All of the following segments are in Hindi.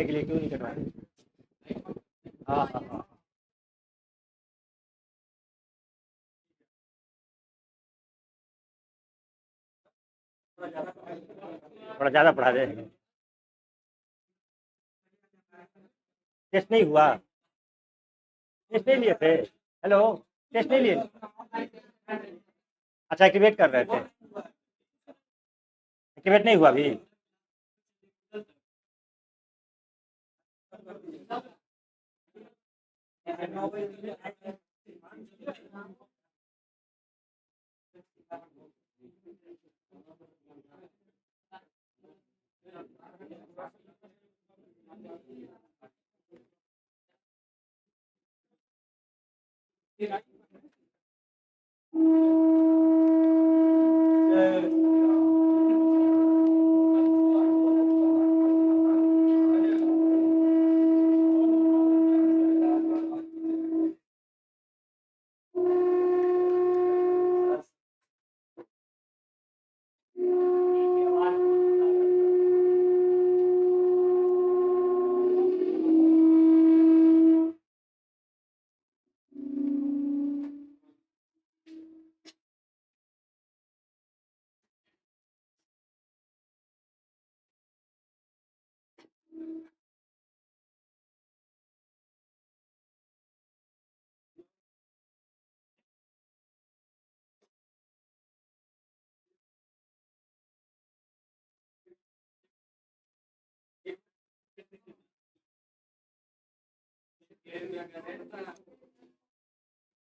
कटवाने के लिए, क्यों नहीं कटवाने? हाँ हाँ हाँ। थोड़ा ज़्यादा पढ़ा दे। टेस्ट नहीं हुआ? टेस्ट नहीं लिए थे? हेलो, टेस्ट नहीं लिए? अच्छा, एक्टिवेट कर रहे थे? एक्टिवेट नहीं हुआ अभी?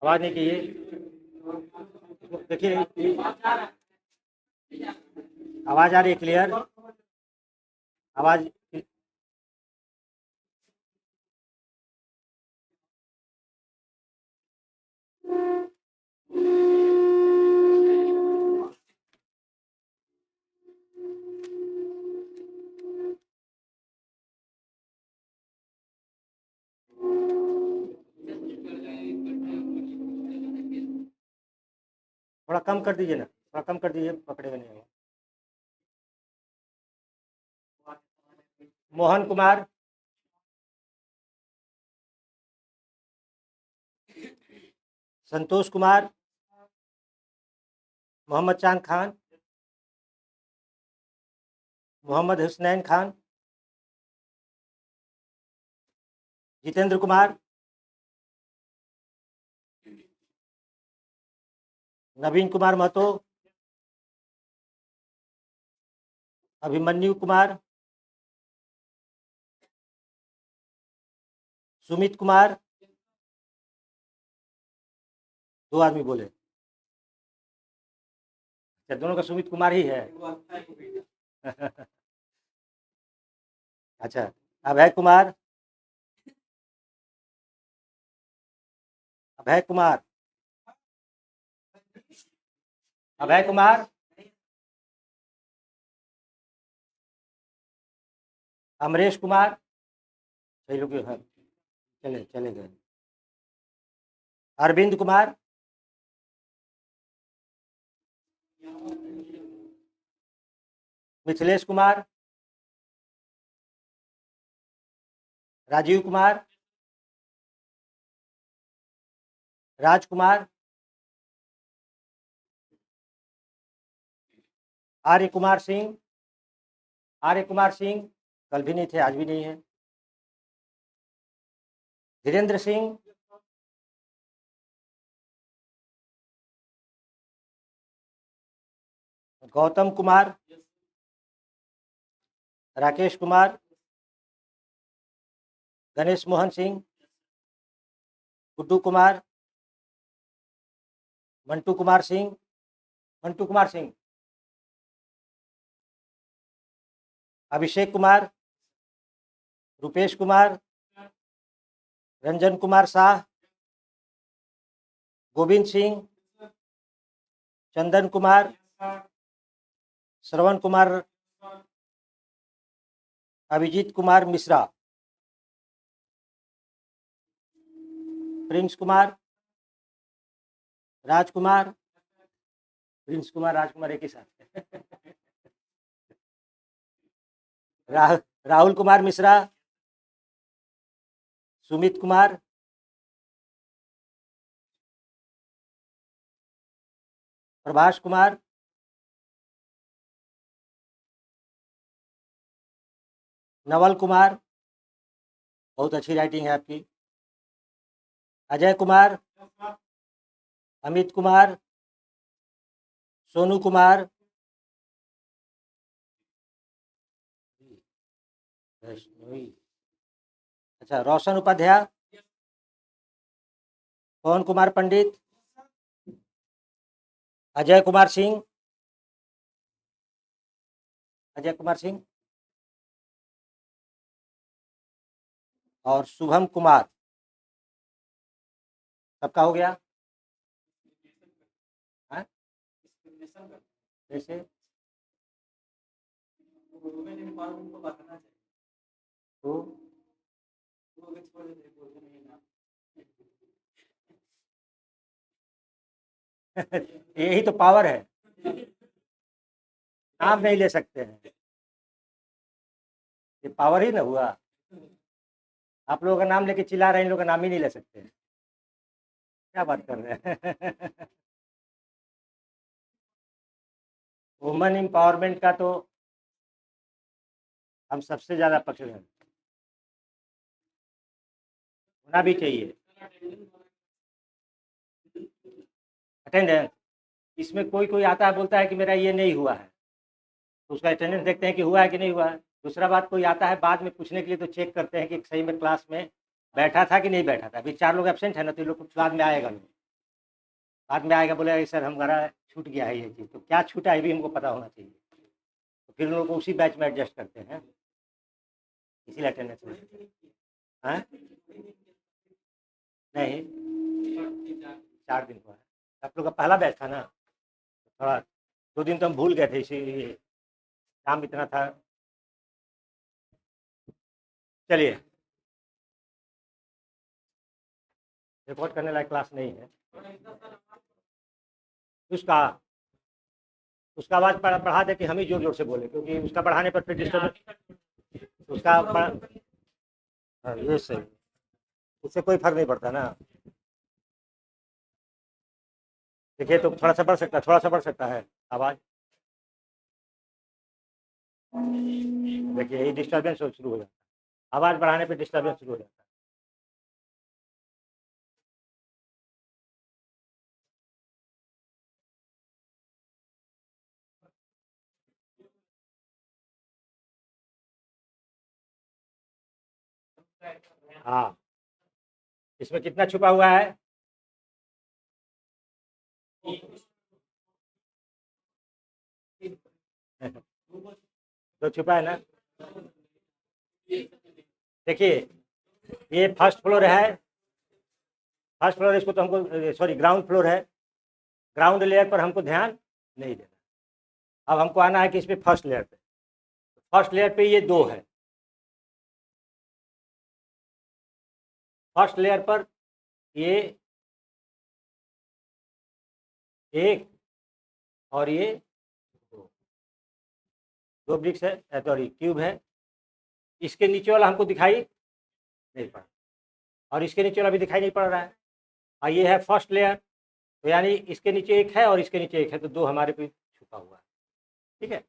आवाज़ नहीं चाहिए? देखिए, आवाज़ आ रही है क्लियर? आवाज़ थोड़ा कम कर दीजिए ना, थोड़ा कम कर दीजिए, पकड़ेगा नहीं आवाज़। मोहन कुमार, संतोष कुमार, मोहम्मद चांद खान, मोहम्मद हुसनैन खान, जितेंद्र कुमार, नवीन कुमार महतो, अभिमन्यु कुमार, सुमित कुमार। 2 आदमी बोले। अच्छा, दोनों का सुमित कुमार ही है? अच्छा, अभय कुमार, अभय कुमार, अभय कुमार, अमरेश कुमार। सही लोग हाँ, चले चले गए। अरविंद कुमार, मिथिलेश कुमार, राजीव कुमार, राजकुमार, आर्य कुमार सिंह, आर्य कुमार सिंह कल भी नहीं थे, आज भी नहीं है। धीरेन्द्र सिंह, गौतम कुमार, राकेश कुमार, गणेश मोहन सिंह, गुड्डू कुमार, मंटू कुमार सिंह, मंटू कुमार सिंह, अभिषेक कुमार, रुपेश कुमार, रंजन कुमार शाह, गोविंद सिंह, चंदन कुमार, श्रवण कुमार, अभिजीत कुमार मिश्रा, प्रिंस कुमार, राजकुमार, प्रिंस कुमार राजकुमार एक ही साथ। राहुल कुमार मिश्रा, सुमित कुमार, प्रभाष कुमार, नवल कुमार, बहुत अच्छी राइटिंग है आपकी, अजय कुमार, अमित कुमार, सोनू कुमार, अच्छा रोशन उपाध्याय, पवन कुमार पंडित, अजय कुमार सिंह, अजय कुमार सिंह और शुभम कुमार। सबका हो गया? हाँ? जैसे तो यही तो पावर है, नाम नहीं ले सकते हैं, ये पावर ही ना हुआ। आप लोगों का नाम लेके चिल्ला रहे हैं, इन लोगों का नाम ही नहीं ले सकते हैं। क्या बात कर रहे हैं? वुमेन एम्पावरमेंट का तो हम सबसे ज़्यादा पक्ष में होना भी चाहिए। अटेंडेंस, इसमें कोई कोई आता है बोलता है कि मेरा ये नहीं हुआ है, तो उसका अटेंडेंस देखते हैं कि हुआ है कि नहीं हुआ है। दूसरा बात, कोई आता है बाद में पूछने के लिए तो चेक करते हैं कि सही में क्लास में बैठा था कि नहीं बैठा था। अभी 4 लोग एब्सेंट है ना, तो ये लोग बाद में आएगा नहीं, बाद में आएगा बोलेगा सर हमारा छूट गया है ये चीज़, तो क्या छूटा है भी हमको पता होना चाहिए। तो फिर उन लोग को उसी बैच में एडजस्ट करते हैं, इसीलिए अटेंडेंस में। हाँ नहीं, 4 दिन हुआ है। आप लोग का पहला बैच था ना, थोड़ा 2 दिन तो हम भूल गए थे, इसीलिए काम इतना था। चलिए, रिपोर्ट करने लायक क्लास नहीं है। उसका उसका आवाज़ बढ़ा दे कि हम ही जोर जोर से बोले, क्योंकि उसका बढ़ाने पर फिर डिस्टर्ब उसका हाँ, ये सही, उससे कोई फर्क नहीं पड़ता ना। देखिए तो थोड़ा सा बढ़ सकता है, थोड़ा सा बढ़ सकता है आवाज़। देखिए यही डिस्टर्बेंस शुरू हो जाता है, आवाज़ बढ़ाने पे डिस्टर्बेंस शुरू हो जाता है। हाँ, इसमें कितना छुपा हुआ है? तो छुपा है ना। देखिए ये फर्स्ट फ्लोर है, फर्स्ट फ्लोर, इसको तो हमको सॉरी ग्राउंड फ्लोर है, ग्राउंड लेयर पर हमको ध्यान नहीं देना। अब हमको आना है कि इस पे फर्स्ट लेयर पे, फर्स्ट लेयर पे ये 2 है, फर्स्ट लेयर पर ये 1 और ये 2 ब्रिक्स है, सॉरी क्यूब है। इसके नीचे वाला हमको दिखाई नहीं पड़ा, और इसके नीचे वाला भी दिखाई नहीं पड़ रहा है, और ये है फर्स्ट लेयर, तो यानी इसके नीचे 1 है और इसके नीचे 1 है, तो 2 हमारे पे छुपा हुआ है। ठीक है,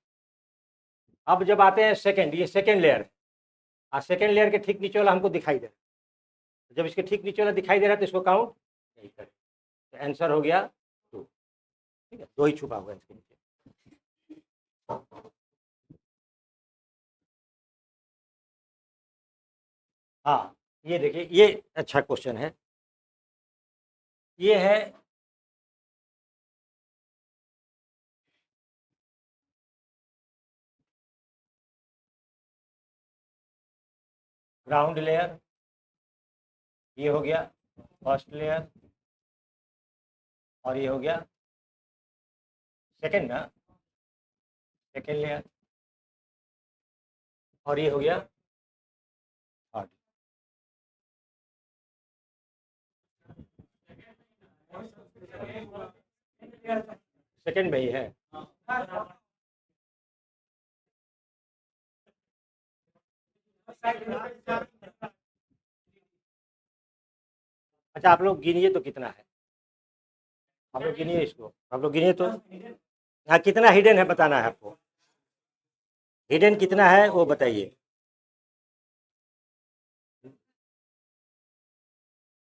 अब जब आते हैं सेकेंड, ये सेकेंड लेयर है, और सेकेंड लेयर के ठीक नीचे वाला हमको दिखाई दे रहा है। जब इसके ठीक नीचे वाला दिखाई दे रहा है तो इसको काउंट नहीं करें, तो आंसर हो गया 2। ठीक है, 2 ही छुपा हुआ है इसके नीचे। हाँ, ये देखिए, ये अच्छा क्वेश्चन है, ये है ग्राउंड लेयर, ये हो गया फर्स्ट लेयर, और ये हो गया सेकेंड ना, सेकेंड लेयर, और ये हो गया थर्ड। सेकेंड में ही है। अच्छा आप लोग गिनिए तो कितना है, आप लोग गिनिए इसको, आप लोग गिनिए तो। हाँ कितना हिडन है बताना है आपको, हिडन कितना है वो बताइए।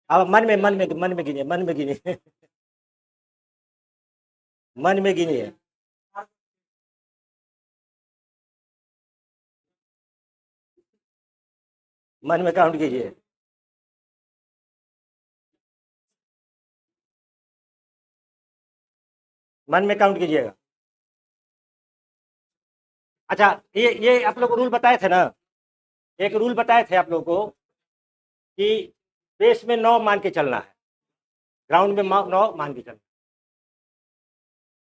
अब मन में गिनिए, मन में गिनिए मन में गिनिए। मन में काउंट कीजिए। मन में काउंट कीजिएगा। अच्छा ये आप लोग रूल बताए थे ना, एक रूल बताए थे आप लोग को कि बेस में 9 मान के चलना है, ग्राउंड में 9 मान के चलना।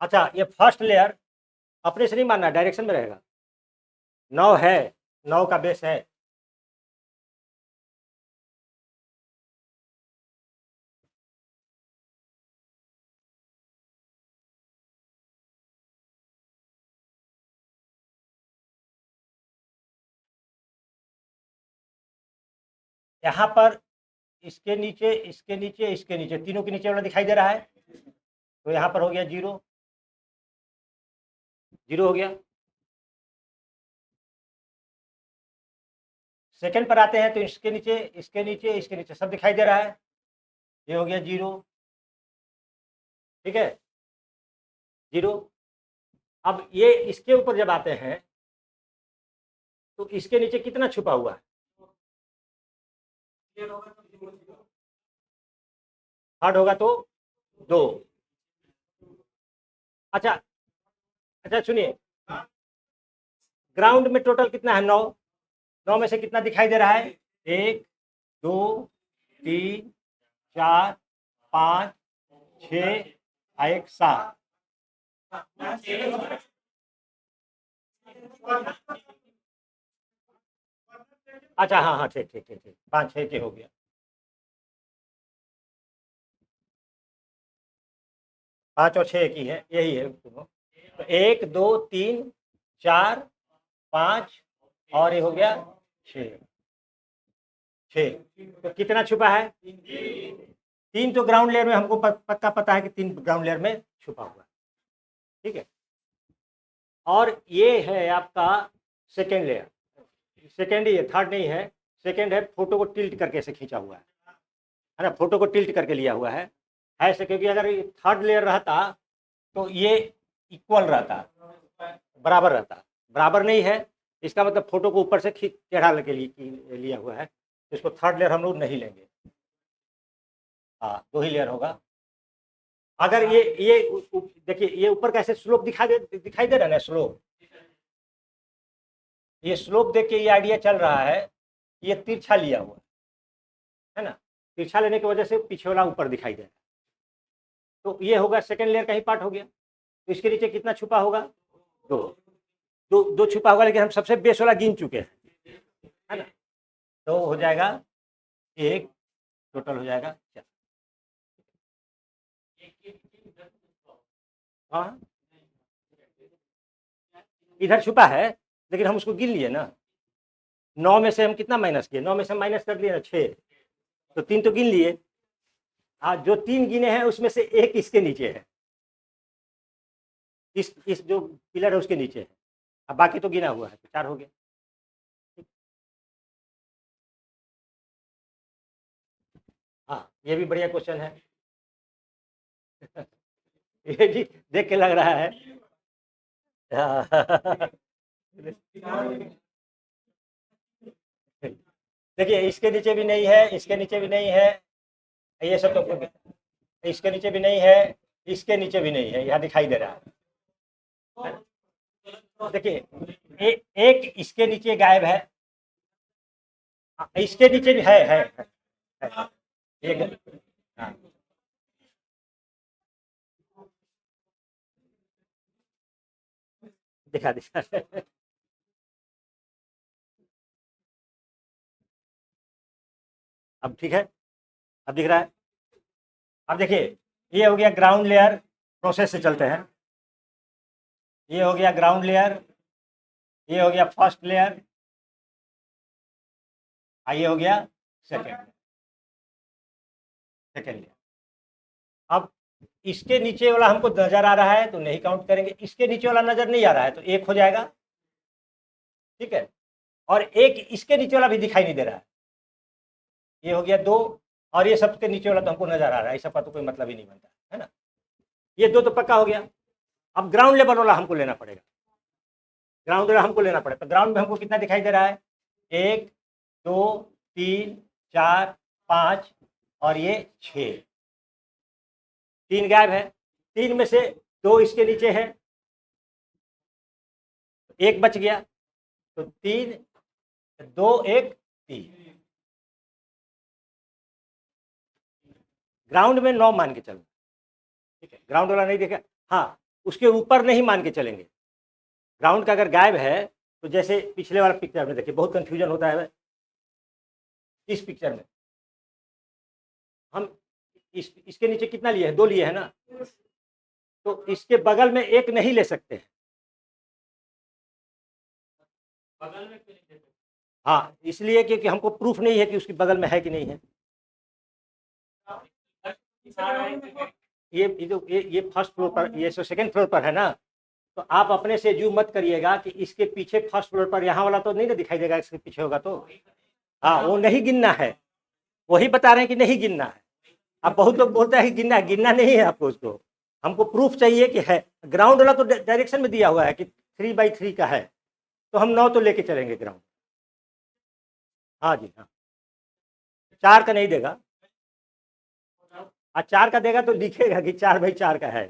अच्छा ये फर्स्ट लेयर अपने से नहीं मानना, डायरेक्शन में रहेगा। 9 है, 9 का बेस है। यहाँ पर इसके नीचे, इसके नीचे, इसके नीचे, तीनों के नीचे वाला दिखाई दे रहा है, तो यहाँ पर हो गया 0, 0 हो गया। सेकंड पर आते हैं तो इसके नीचे, इसके नीचे, इसके नीचे सब दिखाई दे रहा है, ये हो गया 0, ठीक है 0। अब ये इसके ऊपर जब आते हैं तो इसके नीचे कितना छुपा हुआ है, थर्ड होगा तो 2। अच्छा अच्छा सुनिए, ग्राउंड में टोटल कितना है, 9। 9 में से कितना दिखाई दे रहा है, 1 2 3 4 5 6 1 7। अच्छा हाँ हाँ ठीक ठीक ठीक ठीक, 5 6 के हो गया। 5 और 6 की है, यही है दोनों। तो 1 2 3 4 5 और ये हो गया 6, 6। तो कितना छुपा है, 3 तो ग्राउंड लेयर में हमको पक्का पता है कि 3 ग्राउंड लेयर में छुपा हुआ है, ठीक है। और ये है आपका सेकेंड लेयर, सेकेंड ही है, थर्ड नहीं है, सेकेंड है, फोटो को टिल्ट करके से खींचा हुआ है ना, फोटो को टिल्ट करके लिया हुआ है ऐसे, क्योंकि अगर ये थर्ड लेयर रहता तो ये इक्वल रहता, बराबर रहता, बराबर नहीं है, इसका मतलब फोटो को ऊपर से टेढ़ा लेके लिया हुआ है, तो इसको थर्ड लेयर हम लोग नहीं लेंगे। हाँ 2 ही लेयर होगा। अगर ये देखिए ये ऊपर कैसे स्लोप दिखाई दे रहा है ना, स्लोप, ये स्लोप देख के ये आइडिया चल रहा है, ये तिरछा लिया हुआ है ना, तिरछा लेने की वजह से पीछे वाला ऊपर दिखाई दे रहा है। तो ये होगा सेकेंड लेयर का ही पार्ट हो गया। तो इसके नीचे कितना छुपा होगा, 2, 2 छुपा होगा, लेकिन हम सबसे बेस वाला गिन चुके हैं, है ना। तो हो जाएगा 1, टोटल हो जाएगा 4। हाँ इधर छुपा है, लेकिन हम उसको गिन लिए ना, 9 में से हम कितना माइनस किए, 9 में से माइनस कर दिए ना 6, तो 3 तो गिन लिए। हाँ जो 3 गिने हैं उसमें से एक इसके नीचे है, इस जो पिलर है उसके नीचे है, अब बाकी तो गिना हुआ है, तो 4 हो गया। हाँ ये भी बढ़िया क्वेश्चन है ये भी देख के लग रहा है हाँ। देखिए इसके नीचे भी नहीं है, इसके नीचे भी नहीं है, ये सब तो इसके नीचे भी नहीं है, इसके नीचे भी नहीं है, यहाँ दिखाई दे रहा है। देखिए एक इसके नीचे गायब है, इसके नीचे भी है। एक हाँ दिखा दिखा अब ठीक है, अब दिख रहा है। अब देखिए ये हो गया ग्राउंड लेयर, प्रोसेस से चलते हैं। ये हो गया ग्राउंड लेयर, ये हो गया फर्स्ट लेयर, ये हो गया सेकेंड। Second layer. अब इसके नीचे वाला हमको नजर आ रहा है तो नहीं काउंट करेंगे, इसके नीचे वाला नजर नहीं आ रहा है तो 1 हो जाएगा, ठीक है। और एक इसके नीचे वाला भी दिखाई नहीं दे रहा है, ये हो गया 2, और ये सबके नीचे वाला तो हमको नजर आ रहा है, इस सबका तो कोई मतलब ही नहीं बनता है ना। ये 2 तो पक्का हो गया। अब ग्राउंड लेवल वाला हमको लेना पड़ेगा, ग्राउंड वाला हमको लेना पड़ेगा। तो ग्राउंड में हमको कितना दिखाई दे रहा है, 1 2 3 4 5 और ये 6, 3 गायब है। 3 में से 2 इसके नीचे है, 1 बच गया, तो 3 2 1 3। ग्राउंड में 9 मान के चलो, ठीक है। ग्राउंड वाला नहीं देखा, हाँ उसके ऊपर नहीं मान के चलेंगे। ग्राउंड का अगर गायब है तो जैसे पिछले वाला पिक्चर में देखिए बहुत कंफ्यूजन होता है। इस पिक्चर में हम इसके नीचे कितना लिए हैं, 2 लिए हैं ना, तो इसके बगल में 1 नहीं ले सकते हैं। बगल में क्यों नहीं ले सकते? हाँ इसलिए क्योंकि हमको प्रूफ नहीं है कि उसके बगल में है कि नहीं है। ये फर्स्ट फ्लोर पर, ये सेकंड फ्लोर पर है ना, तो आप अपने से जू मत करिएगा कि इसके पीछे फर्स्ट फ्लोर पर यहाँ वाला तो नहीं ना दिखाई देगा, इसके पीछे होगा तो। हाँ वो नहीं गिनना है, वही बता रहे हैं कि नहीं गिनना है। अब बहुत लोग बोलते हैं कि गिनना है, गिनना नहीं है आपको, उसको हमको प्रूफ चाहिए कि है। ग्राउंड वाला तो डायरेक्शन में दिया हुआ है कि 3/3 का है, तो हम 9 तो लेके चलेंगे ग्राउंड। हाँ जी हाँ, 4 का नहीं देगा, 4 का देगा तो लिखेगा कि 4/4 का है,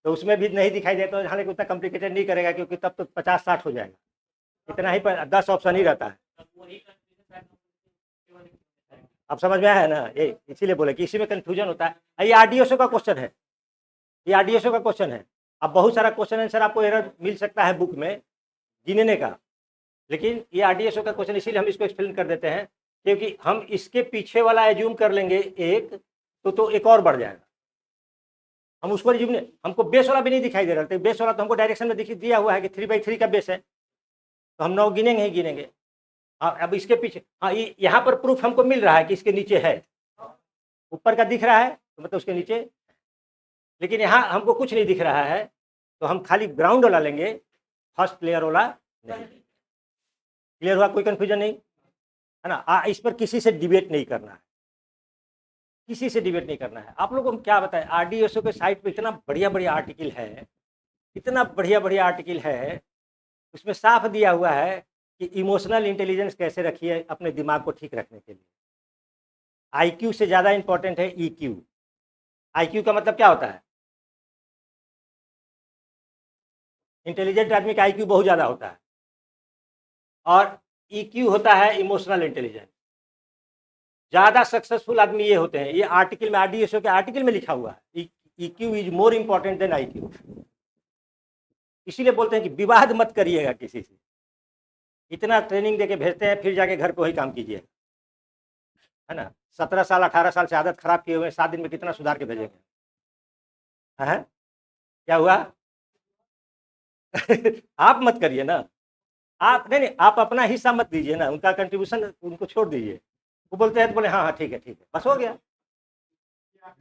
तो उसमें भी नहीं दिखाई देता तो हालांकि उतना कॉम्प्लिकेटेड नहीं करेगा, क्योंकि तब तो 50-60 हो जाएगा, इतना ही 10 ऑप्शन ही रहता है। अब समझ में आया है ना, ये इसीलिए बोले कि इसी में कंफ्यूजन होता है। ये आरडीएसओ का क्वेश्चन है, ये आरडीएसओ का क्वेश्चन है। अब बहुत सारा क्वेश्चन आंसर आपको एरर मिल सकता है बुक में गिनने का, लेकिन ये आरडीएसओ का क्वेश्चन इसीलिए हम इसको एक्सप्लेन कर देते हैं, क्योंकि हम इसके पीछे वाला एज्यूम कर लेंगे 1 तो 1 और बढ़ जाएगा। हम उसको एज्यूम नहीं, हमको बेस वाला भी नहीं दिखाई दे रहा, तो बेस वाला तो हमको डायरेक्शन में दिया हुआ है कि 3/3 का बेस है, तो हम 9 गिनेंगे ही गिनेंगे। हाँ अब इसके पीछे, हाँ यहाँ पर प्रूफ हमको मिल रहा है कि इसके नीचे है, ऊपर का दिख रहा है तो मतलब उसके नीचे, लेकिन यहाँ हमको कुछ नहीं दिख रहा है, तो हम खाली ग्राउंड वाला लेंगे, फर्स्ट लेयर वाला नहीं। क्लियर हुआ, कोई कंफ्यूजन नहीं है ना। इस पर किसी से डिबेट नहीं करना है, किसी से डिबेट नहीं करना है। आप लोगों को क्या बताएं, आरडीएसओ के साइट पे इतना बढ़िया बढ़िया आर्टिकल है, इतना बढ़िया बढ़िया आर्टिकल है, उसमें साफ दिया हुआ है कि इमोशनल इंटेलिजेंस कैसे रखिए अपने दिमाग को ठीक रखने के लिए। आईक्यू से ज़्यादा इंपॉर्टेंट है ईक्यू। आईक्यू का मतलब क्या होता है, इंटेलिजेंट आदमी का आईक्यू बहुत ज़्यादा होता है, और ईक्यू होता है इमोशनल इंटेलिजेंस। ज़्यादा सक्सेसफुल आदमी ये होते हैं, ये आर्टिकल में, आरडीएसओ के आर्टिकल में लिखा हुआ है, EQ is more important than IQ. इसीलिए बोलते हैं कि विवाद मत करिएगा किसी से, इतना ट्रेनिंग देके भेजते हैं, फिर जाके घर पे वही काम कीजिए, है ना। 17 साल 18 साल से आदत खराब किए हुए 7 दिन में कितना सुधार के भेजेंगे, है क्या हुआ? आप मत करिए ना, आप नहीं, आप अपना हिस्सा मत दीजिए ना, उनका कंट्रीब्यूशन उनको छोड़ दीजिए। वो बोलते हैं तो बोले हाँ हाँ ठीक है बस हो गया।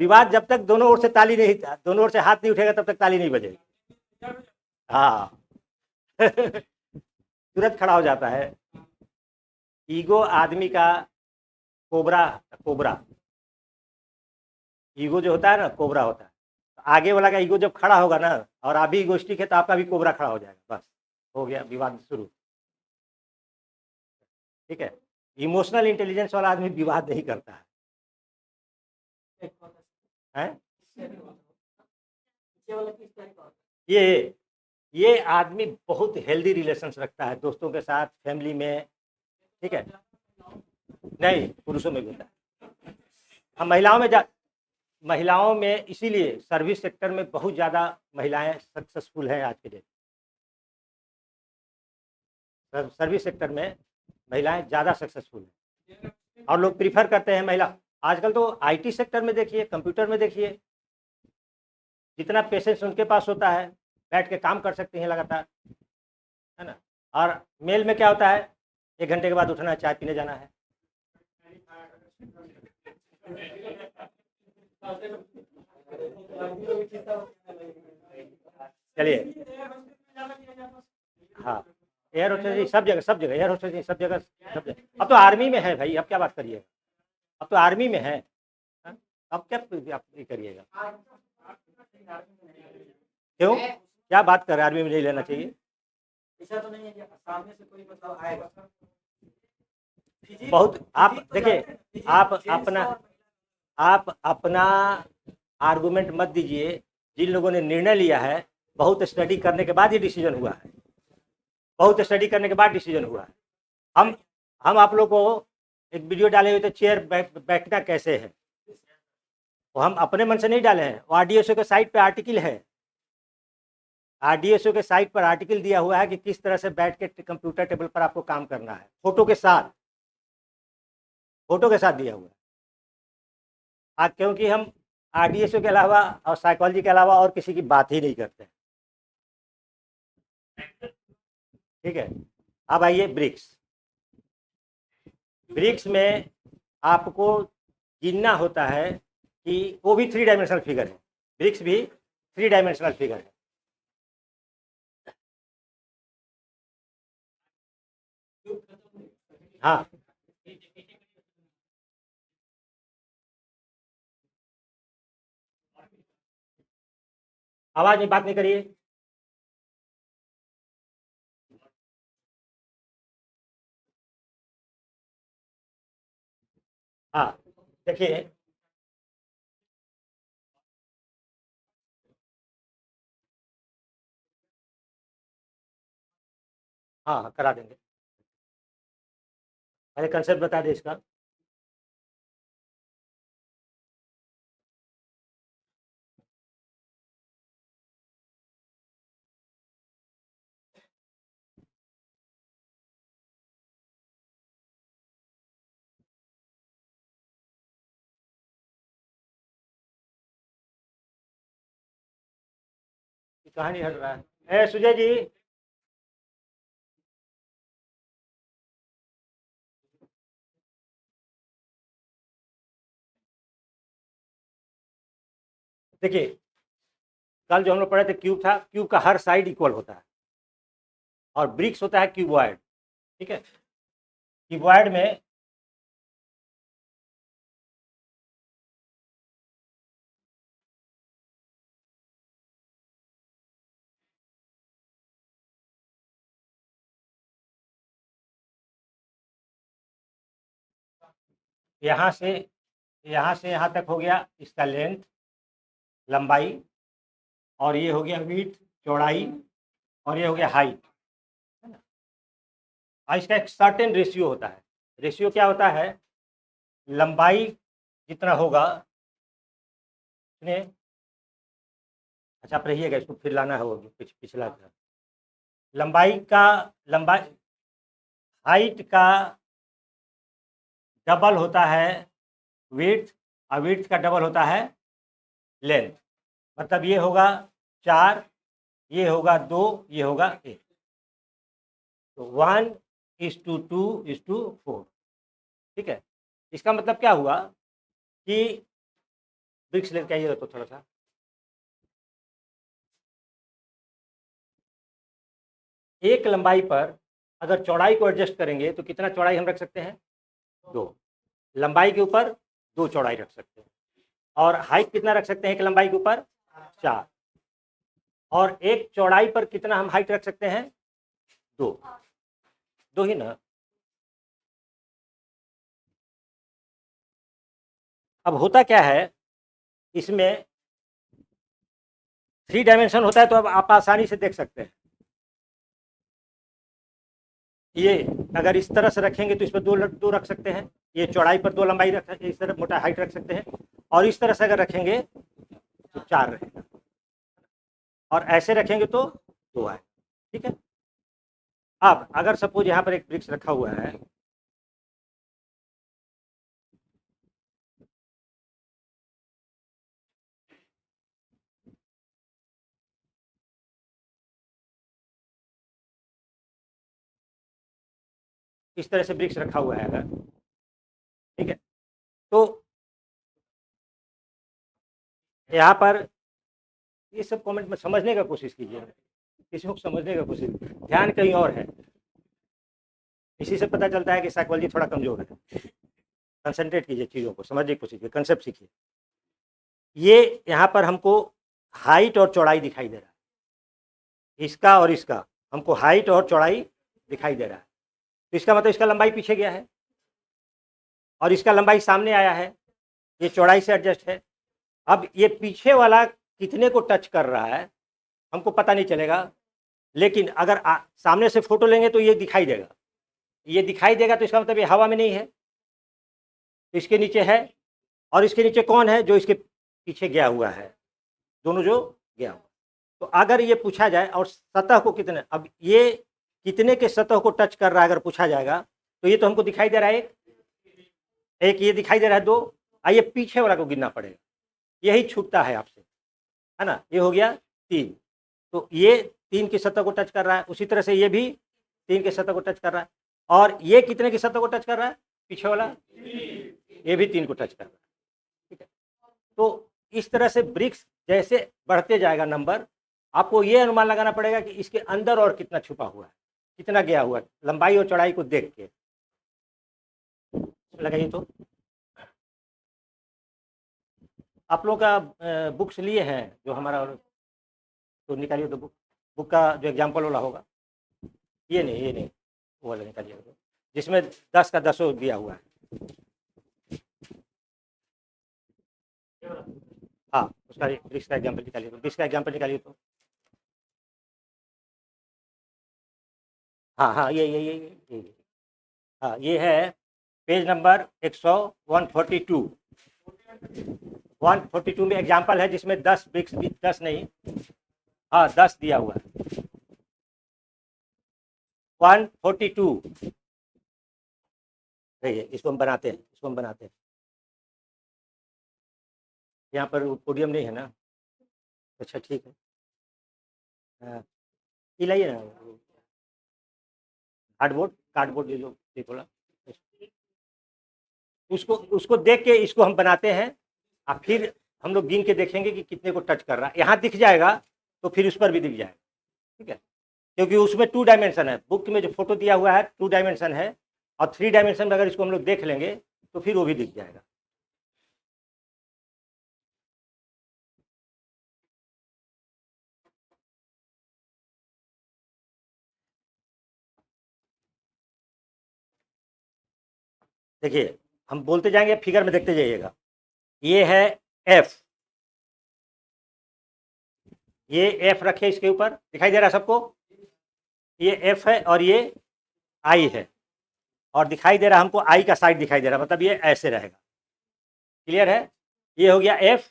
विवाद जब तक दोनों ओर से ताली नहीं, दोनों ओर से हाथ नहीं उठेगा तब तक ताली नहीं बजेगी। हाँ तुरंत खड़ा हो जाता है। ईगो आदमी का कोबरा, ईगो जो होता है ना कोबरा होता है। आगे वाला का ईगो जब खड़ा होगा ना, और आप भी ईगोस्टिक है, तो आपका भी कोबरा खड़ा हो जाएगा, बस हो गया विवाद शुरू। ठीक है, इमोशनल इंटेलिजेंस वाला आदमी विवाद नहीं करता है, ये आदमी बहुत हेल्दी रिलेशंस रखता है दोस्तों के साथ, फैमिली में, ठीक है। नहीं, पुरुषों में भी होता है। हम महिलाओं में इसीलिए सर्विस सेक्टर में बहुत ज़्यादा महिलाएं सक्सेसफुल हैं आज के डेट। सर्विस सेक्टर में महिलाएं ज़्यादा सक्सेसफुल हैं, और लोग प्रीफर करते हैं महिला। आजकल तो आईटी सेक्टर में देखिए, कंप्यूटर में देखिए, जितना पेशेंस उनके पास होता है, बैठ के काम कर सकते हैं लगातार, है ना। और मेल में क्या होता है, 1 घंटे के बाद उठना है, चाय पीने जाना है। चलिए, हाँ, एयर होस्टेस सब जगह, सब जगह एयर होस्टेस सब जगह, सब जगह। अब तो आर्मी में है भाई, अब क्या बात करिए, अब तो आर्मी में है। हाँ? अब क्या आप ये करिएगा, क्यों, क्या बात कर रहे हैं, आर्मी में नहीं लेना चाहिए? ऐसा तो नहीं है कि सामने से कोई मतलब आएगा। बहुत, आप देखिए, आप अपना आर्गुमेंट मत दीजिए। जिन लोगों ने निर्णय लिया है, बहुत स्टडी करने के बाद ये डिसीजन हुआ है, बहुत स्टडी करने के बाद डिसीजन हुआ है। हम आप लोग को एक वीडियो डाले हुए थे, चेयर बैठना कैसे है, वो हम अपने मन से नहीं डाले हैं, वो आरडीएसओ के साइट पे आर्टिकल है, आरडीएसओ के साइट पर आर्टिकल दिया हुआ है कि किस तरह से बैठ के कंप्यूटर टेबल पर आपको काम करना है, फोटो के साथ, फोटो के साथ दिया हुआ है। आज क्योंकि हम आरडीएसओ के अलावा और साइकोलॉजी के अलावा और किसी की बात ही नहीं करते, ठीक है। अब आइए ब्रिक्स, ब्रिक्स में आपको गिनना होता है कि वो भी 3 डायमेंशनल फिगर है, ब्रिक्स भी 3 डायमेंशनल फिगर है। हाँ, आवाज में बात नहीं करिए। हाँ, देखिए, हाँ हाँ, करा देंगे, पहले कंसेप्ट बता दें इसका। कहाँ नहीं हट रहा है, सुजय जी, देखिए, कल जो हम लोग पढ़े थे क्यूब था, क्यूब का हर साइड इक्वल होता है, और ब्रिक्स होता है क्यूबॉइड, ठीक है। क्यूबॉइड में यहाँ से यहाँ तक हो गया इसका लेंथ, लंबाई, और ये हो गया विड्थ, चौड़ाई, और ये हो गया हाइट, है ना। और इसका एक सर्टेन रेशियो होता है, रेशियो क्या होता है, लंबाई जितना होगा इतने, अच्छा आप रहिएगा, इसको फिर लाना है वो पिछला था। लंबाई हाइट का डबल होता है विड्थ, और विड्थ का डबल होता है लेंथ, मतलब ये होगा 4, ये होगा 2, ये होगा 1, तो 1:2:4, ठीक है। इसका मतलब क्या हुआ कि ब्रिक्स लेकर आइएगा तो थोड़ा सा, एक लंबाई पर अगर चौड़ाई को एडजस्ट करेंगे तो कितना चौड़ाई हम रख सकते हैं, 2, लंबाई के ऊपर 2 चौड़ाई रख सकते हैं, और हाइट कितना रख सकते हैं एक लंबाई के ऊपर, 4, और एक चौड़ाई पर कितना हम हाइट रख सकते हैं, 2, 2 ही ना। अब होता क्या है, इसमें 3 डायमेंशन होता है, तो अब आप आसानी से देख सकते हैं, ये अगर इस तरह से रखेंगे तो इस पर 2 रख सकते हैं, ये चौड़ाई पर 2 लंबाई रख, इस तरह मोटा हाइट रख सकते हैं, और इस तरह से अगर रखेंगे तो 4 रहेगा, और ऐसे रखेंगे तो 2 आए, ठीक है। अब अगर सपोज यहाँ पर एक ब्रिक्स रखा हुआ है, इस तरह से ब्रिक्स रखा हुआ है अगर, ठीक है, तो यहाँ पर ये सब कमेंट में समझने का कोशिश कीजिए, किसी को समझने का कोशिश, ध्यान कहीं और है। इसी से पता चलता है कि साइकोलॉजी थोड़ा कमजोर है। कंसंट्रेट कीजिए चीज़ों को, समझने की कोशिश कीजिए, कंसेप्ट सीखिए। ये यहाँ पर हमको हाइट और चौड़ाई दिखाई दे रहा है, इसका और इसका हमको हाइट और चौड़ाई दिखाई दे रहा है। तो इसका मतलब इसका लंबाई पीछे गया है और इसका लंबाई सामने आया है, ये चौड़ाई से एडजस्ट है। अब ये पीछे वाला कितने को टच कर रहा है हमको पता नहीं चलेगा, लेकिन अगर सामने से फोटो लेंगे तो ये दिखाई देगा, ये दिखाई देगा, तो इसका मतलब ये हवा में नहीं है, तो इसके नीचे है। और इसके नीचे कौन है? जो इसके पीछे गया हुआ है, दोनों जो गया हुआ। तो अगर ये पूछा जाए और सतह को कितने, अब ये कितने के सतह को टच कर रहा है अगर पूछा जाएगा, तो ये तो हमको दिखाई दे रहा है एक ये दिखाई दे रहा है 2, आइए पीछे वाला को गिनना पड़ेगा, यही छूटता है आपसे, है ना। ये हो गया 3, तो ये 3 की सतह को टच कर रहा है, उसी तरह से ये भी 3 की सतह को टच कर रहा है। और ये कितने की सतह को टच कर रहा है? पीछे वाला ये भी 3 को टच कर रहा है, ठीक है। तो इस तरह से ब्रिक्स जैसे बढ़ते जाएगा नंबर, आपको ये अनुमान लगाना पड़ेगा कि इसके अंदर और कितना छुपा हुआ है, कितना गया हुआ है, लंबाई और चौड़ाई को देख के लगाइए। तो आप लोग का बुक्स लिए हैं जो हमारा, तो निकालिए तो बुक का जो एग्जाम्पल वाला होगा, ये नहीं वो वाला निकालिए, जिसमें 10 का 10 दिया हुआ है। हाँ, उसका 20 का एग्जाम्पल निकालिए, तो 20 का एग्जाम्पल निकालिए तो। हाँ, ये हाँ, ये है पेज नंबर 142। 142 में एग्जाम्पल है जिसमें 10 ब्रिक्स, 10 नहीं, हाँ 10 दिया हुआ है। 142 इसको हम बनाते हैं, यहाँ पर पोडियम नहीं है ना, अच्छा ठीक है। हाँ, ये लाइए ना, कार्डबोर्ड ये जो बोला, उसको देख के इसको हम बनाते हैं, और फिर हम लोग गिन के देखेंगे कि कितने को टच कर रहा है। यहाँ दिख जाएगा तो फिर उस पर भी दिख जाएगा, ठीक है, क्योंकि उसमें 2 डायमेंशन है, बुक में जो फोटो दिया हुआ है 2 डायमेंशन है, और 3 डायमेंशन में अगर इसको हम लोग देख लेंगे तो फिर वो भी दिख जाएगा। देखिए हम बोलते जाएंगे, फिगर में देखते जाइएगा। ये है एफ, ये एफ रखे इसके ऊपर, दिखाई दे रहा है सबको? ये एफ है और ये आई है, और दिखाई दे रहा हमको आई का साइड दिखाई दे रहा, मतलब ये ऐसे रहेगा। क्लियर है? ये हो गया एफ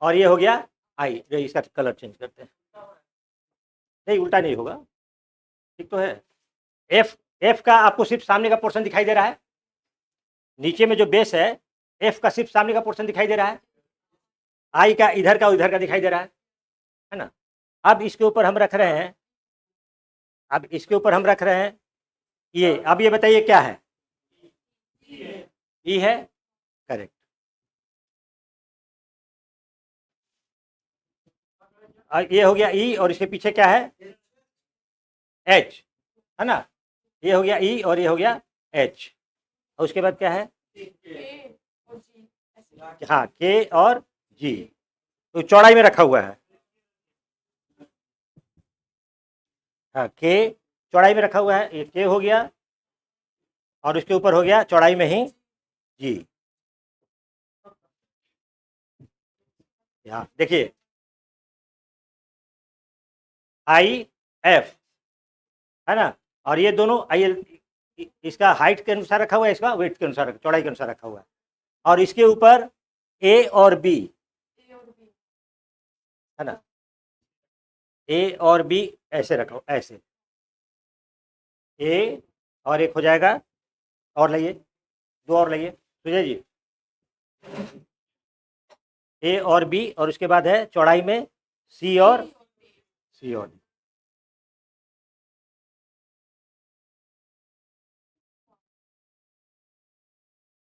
और ये हो गया आई। इसका कलर चेंज करते हैं, नहीं उल्टा नहीं होगा, ठीक तो है। एफ, एफ का आपको सिर्फ सामने का पोर्शन दिखाई दे रहा है, नीचे में जो बेस है एफ का सिर्फ सामने का पोर्शन दिखाई दे रहा है, आई का इधर का उधर का दिखाई दे रहा है ना। अब इसके ऊपर हम रख रहे हैं, ये, अब ये बताइए क्या है? ई है, करेक्ट। ये हो गया ई और इसके पीछे क्या है? एच, है ना। ये हो गया ई और ये हो गया एच, और उसके बाद क्या है? हाँ, के और जी, तो चौड़ाई में रखा हुआ है। हाँ, के चौड़ाई में रखा हुआ है, ये के हो गया और उसके ऊपर हो गया चौड़ाई में ही जी। यहाँ देखिए आई एफ, है ना, और ये दोनों आई, इसका हाइट के अनुसार रखा हुआ है, इसका वेट के अनुसार, चौड़ाई के अनुसार रखा हुआ है, और इसके ऊपर ए और बी, है ना, ए और बी ऐसे रखो, ऐसे ए, और एक हो जाएगा, और लाइए 2 और लाइए सुजय जी, ए और बी, और उसके बाद है चौड़ाई में सी और डी।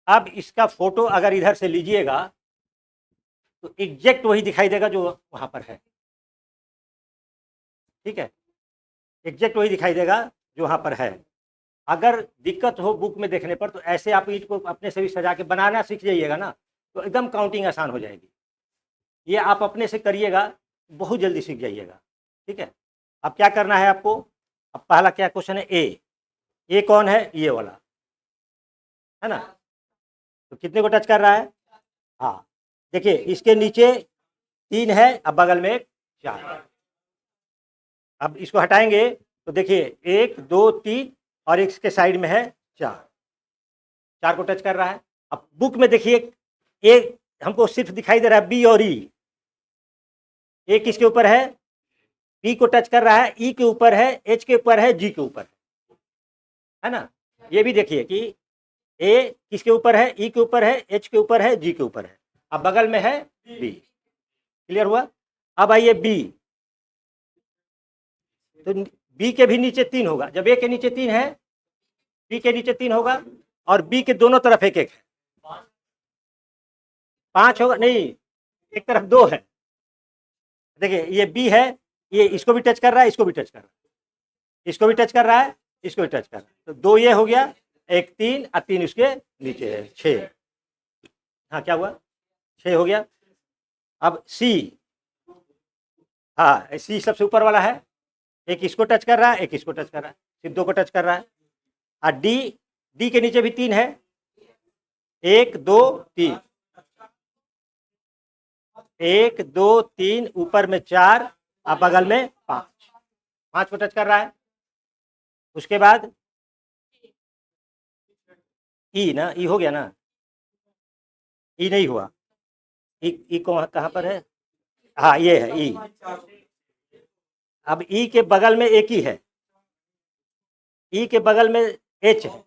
अब इसका फोटो अगर इधर से लीजिएगा तो एग्जैक्ट वही दिखाई देगा जो वहां पर है। ठीक है, एग्जैक्ट वही दिखाई देगा जो वहां पर है। अगर दिक्कत हो बुक में देखने पर तो ऐसे आप ईंट को अपने से भी सजा के बनाना सीख जाइएगा ना, तो एकदम काउंटिंग आसान हो जाएगी। ये आप अपने से करिएगा, बहुत जल्दी सीख जाइएगा। ठीक है, अब क्या करना है आपको, अब पहला क्या क्वेश्चन है, ए कौन है, ये वाला है ना, तो कितने को टच कर रहा है, हाँ देखिए इसके नीचे 3 है, अब बगल में 4। अब इसको हटाएंगे तो देखिए 1 2 3 और इसके साइड में है 4 को टच कर रहा है। अब बुक में देखिए ए हमको सिर्फ दिखाई दे रहा है बी और ई, ए किसके ऊपर है, बी को टच कर रहा है, ई के ऊपर है, एच के ऊपर है, जी के ऊपर है ना। ये भी देखिए कि ए किसके ऊपर है, ई के ऊपर है, एच के ऊपर है, जी के ऊपर है, अब बगल में है बी। क्लियर हुआ। अब आइए बी, तो बी के भी नीचे 3 होगा, जब ए के नीचे 3 है बी के नीचे 3 होगा, और बी के दोनों तरफ 1 1 है, 5 होगा नहीं, एक तरफ 2 है। देखिए ये बी है, ये इसको भी टच कर रहा है, इसको भी टच कर रहा है, इसको भी टच कर रहा है, इसको भी टच कर रहा है, तो 2 ये हो गया, 1 3 और 3 उसके नीचे है, 6। हाँ क्या हुआ, 6 हो गया। अब सी, हाँ सी सबसे ऊपर वाला है, एक इसको टच कर रहा है, एक इसको टच कर रहा है, सिर्फ 2 को टच कर रहा है। और डी के नीचे भी 3 है, 1 2 3, 1 2 3, ऊपर में 4 और बगल में 5 को टच कर रहा है। उसके बाद ई ना, ई हो गया ना, ई नहीं हुआ, ई कहाँ पर है, हाँ ये है ई। अब ई के बगल में एक ही है, ई के बगल में एच है,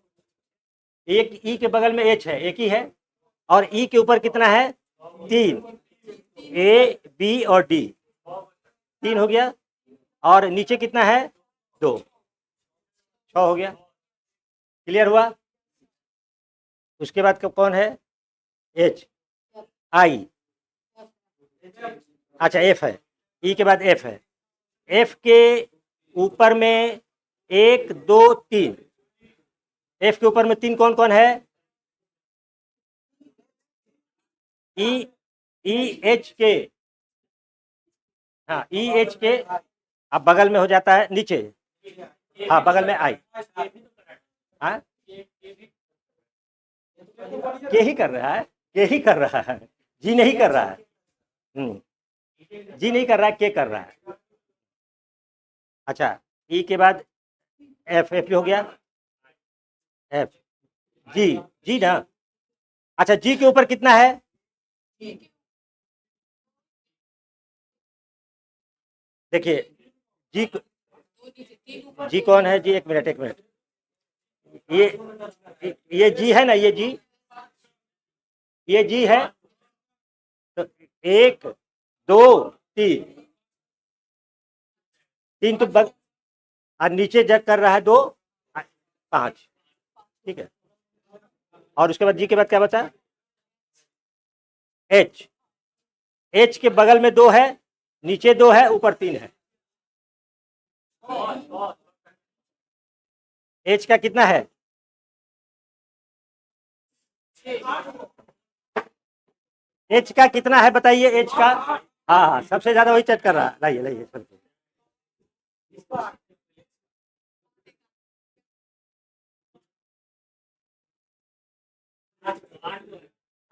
एक ई के बगल में एच है, एक ही है, और ई के ऊपर कितना है, 3, ए बी और डी, 3 हो गया, और नीचे कितना है, 2, 6 हो गया। क्लियर हुआ। उसके बाद कौन है, एच, आई, अच्छा एफ है, ई के बाद एफ है, एफ के ऊपर में 1 2 3, एफ के ऊपर में 3 कौन कौन है, ई एच के, हाँ ई एच के, अब बगल में हो जाता है नीचे, हाँ बगल में आई, हाँ के ही कर रहा है, के ही कर रहा है, जी नहीं कर रहा है, जी नहीं कर रहा है, के कर रहा है। अच्छा ई के बाद एफ, एफ हो गया, एफ जी, जी ना, अच्छा जी के ऊपर कितना है, देखिए जी, जी कौन है, जी एक मिनट एक मिनट, ये जी है ना, ये जी है, तो 1 2 3, 3 तो और नीचे जग कर रहा है 2 5, ठीक है। और उसके बाद जी के बाद क्या बचा, एच, एच के बगल में 2 है, नीचे 2 है, ऊपर 3 है, एच का कितना है, एच का कितना है बताइए, एच का, हाँ हाँ सबसे ज्यादा वही टच कर रहा है, लाइए लाइए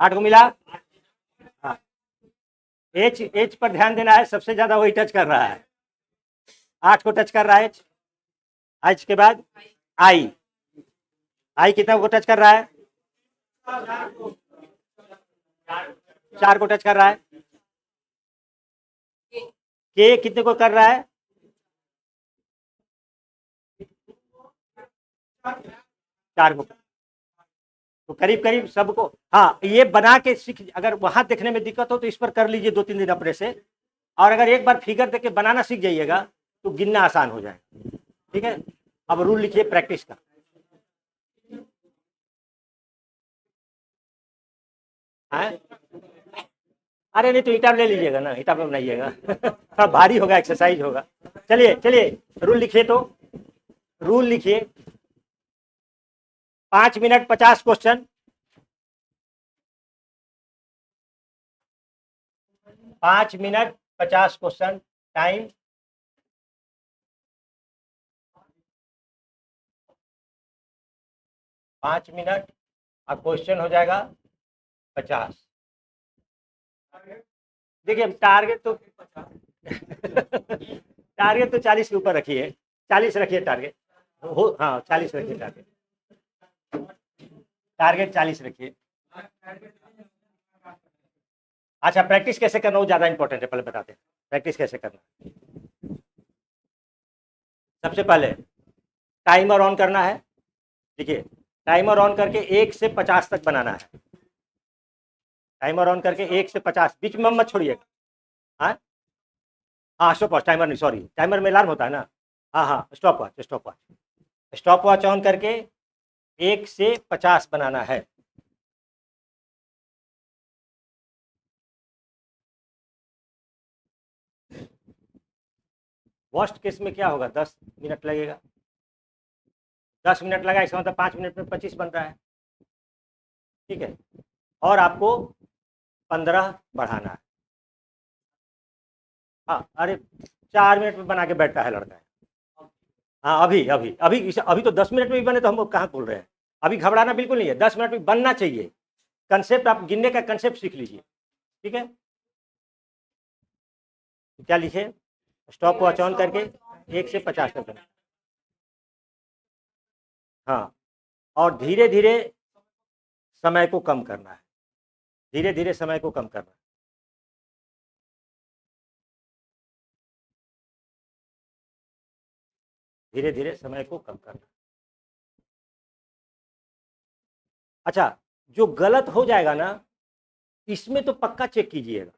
8 को मिला, हाँ एच पर ध्यान देना है, सबसे ज्यादा वही टच कर रहा है, 8 को टच कर रहा है एच। एच के बाद आई, आई कितना को टच कर रहा है, 4 को टच कर रहा है। के कितने को कर रहा है, 4 को, तो करीब करीब सबको, हाँ ये बना के सीख, अगर वहां देखने में दिक्कत हो तो इस पर कर लीजिए 2 3 दिन अपने से, और अगर एक बार फिगर देके बनाना सीख जाइएगा तो गिनना आसान हो जाएगा। ठीक है, अब रूल लिखिए प्रैक्टिस का, है अरे नहीं तो ईटा ले लीजिएगा ना, ईटा पे बनाइएगा थोड़ा भारी होगा, एक्सरसाइज होगा। चलिए चलिए, रूल लिखिए तो, रूल लिखिए। 5 minute 50 question, 5 minute 50 question time. 5 minute और क्वेश्चन हो जाएगा 50। देखिए टारगेट तो टारगेट तो 40 के ऊपर रखिए, 40 रखिए टारगेट हो, हाँ 40 रखिए टारगेट, टारगेट 40 रखिए। अच्छा प्रैक्टिस कैसे करना वो ज़्यादा इंपॉर्टेंट है, पहले बताते हैं प्रैक्टिस कैसे करना। सबसे पहले टाइमर ऑन करना है। देखिए टाइमर ऑन करके 1 से 50 तक बनाना है। टाइमर ऑन करके 1 से 50, बीच में मत छोड़िएगा। हाँ हाँ, स्टॉप वॉच, टाइमर नहीं, सॉरी, टाइमर में अलार्म होता है ना। हाँ हाँ, stop watch, stop watch, stop watch on करके 1 से 50 बनाना है। वर्स्ट केस में क्या होगा, 10 मिनट लगेगा। 10 मिनट लगा, इसका मतलब 5 मिनट में 25 बन रहा है। ठीक है, और आपको 15 बढ़ाना है। हाँ अरे 4 मिनट में बना के बैठता है लड़का। हाँ अभी अभी अभी अभी तो 10 मिनट में भी बने तो हम कहाँ बोल रहे हैं। अभी घबराना बिल्कुल नहीं है, 10 मिनट में बनना चाहिए। कंसेप्ट आप गिनने का कंसेप्ट सीख लीजिए। ठीक है, क्या लिखे, स्टॉप वॉच ऑन करके 1 से 50 तक बना। हाँ, और धीरे धीरे समय को कम करना है, धीरे धीरे समय को कम करना है। धीरे धीरे समय को कम करना। अच्छा, जो गलत हो जाएगा ना, इसमें तो पक्का चेक कीजिएगा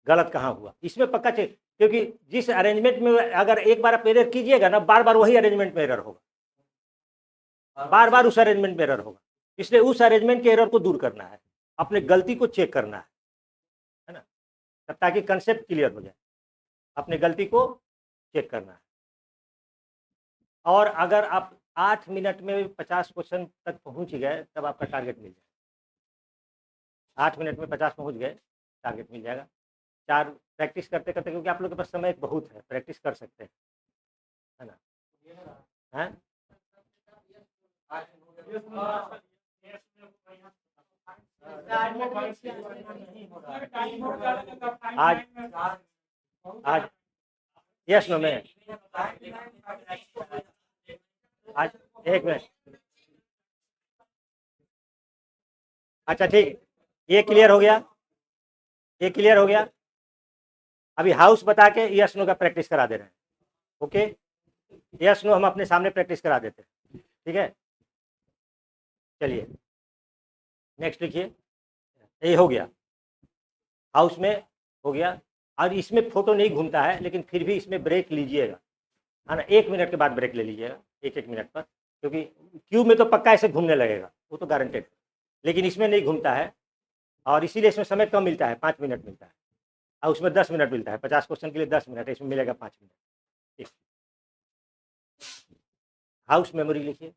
गलत कहाँ हुआ, इसमें पक्का चेक, क्योंकि जिस अरेंजमेंट में अगर एक बार आप एरर कीजिएगा ना, बार बार वही अरेंजमेंट में एरर होगा, बार बार उस अरेंजमेंट में एरर होगा। इसलिए उस अरेंजमेंट के एरर को दूर करना है, अपने गलती को चेक करना है ना, तब ताकि कंसेप्ट क्लियर हो जाए। अपने गलती को चेक करना है। और अगर आप 8 मिनट में 50 क्वेश्चन तक पहुंच गए तब आपका टारगेट मिल जाएगा। 8 मिनट में 50 पहुंच गए, टारगेट मिल जाएगा। 4 प्रैक्टिस करते करते, क्योंकि आप लोग के पास समय बहुत है, प्रैक्टिस कर सकते हैं, है ना। हैं? आज आज यस नो में आज 1 मिनट। अच्छा ठीक, ये क्लियर हो गया, ये क्लियर हो गया। अभी हाउस बता के यस नो का प्रैक्टिस करा दे रहे हैं। ओके, यस नो हम अपने सामने प्रैक्टिस करा देते हैं। ठीक है, चलिए नेक्स्ट लिखिए। ये हो गया, हाउस में हो गया। और इसमें फोटो नहीं घूमता है, लेकिन फिर भी इसमें ब्रेक लीजिएगा, है ना, 1 मिनट के बाद ब्रेक ले लीजिएगा, 1 मिनट पर, क्योंकि क्यूब में तो पक्का ऐसे घूमने लगेगा, वो तो गारंटेड, लेकिन इसमें नहीं घूमता है। और इसीलिए इसमें समय कम मिलता है, 5 मिनट मिलता है, और उसमें 10 मिनट मिलता है। 50 क्वेश्चन के लिए 10 मिनट है, इसमें मिलेगा 5 मिनट। ठीक, हाउस मेमोरी लिखिए।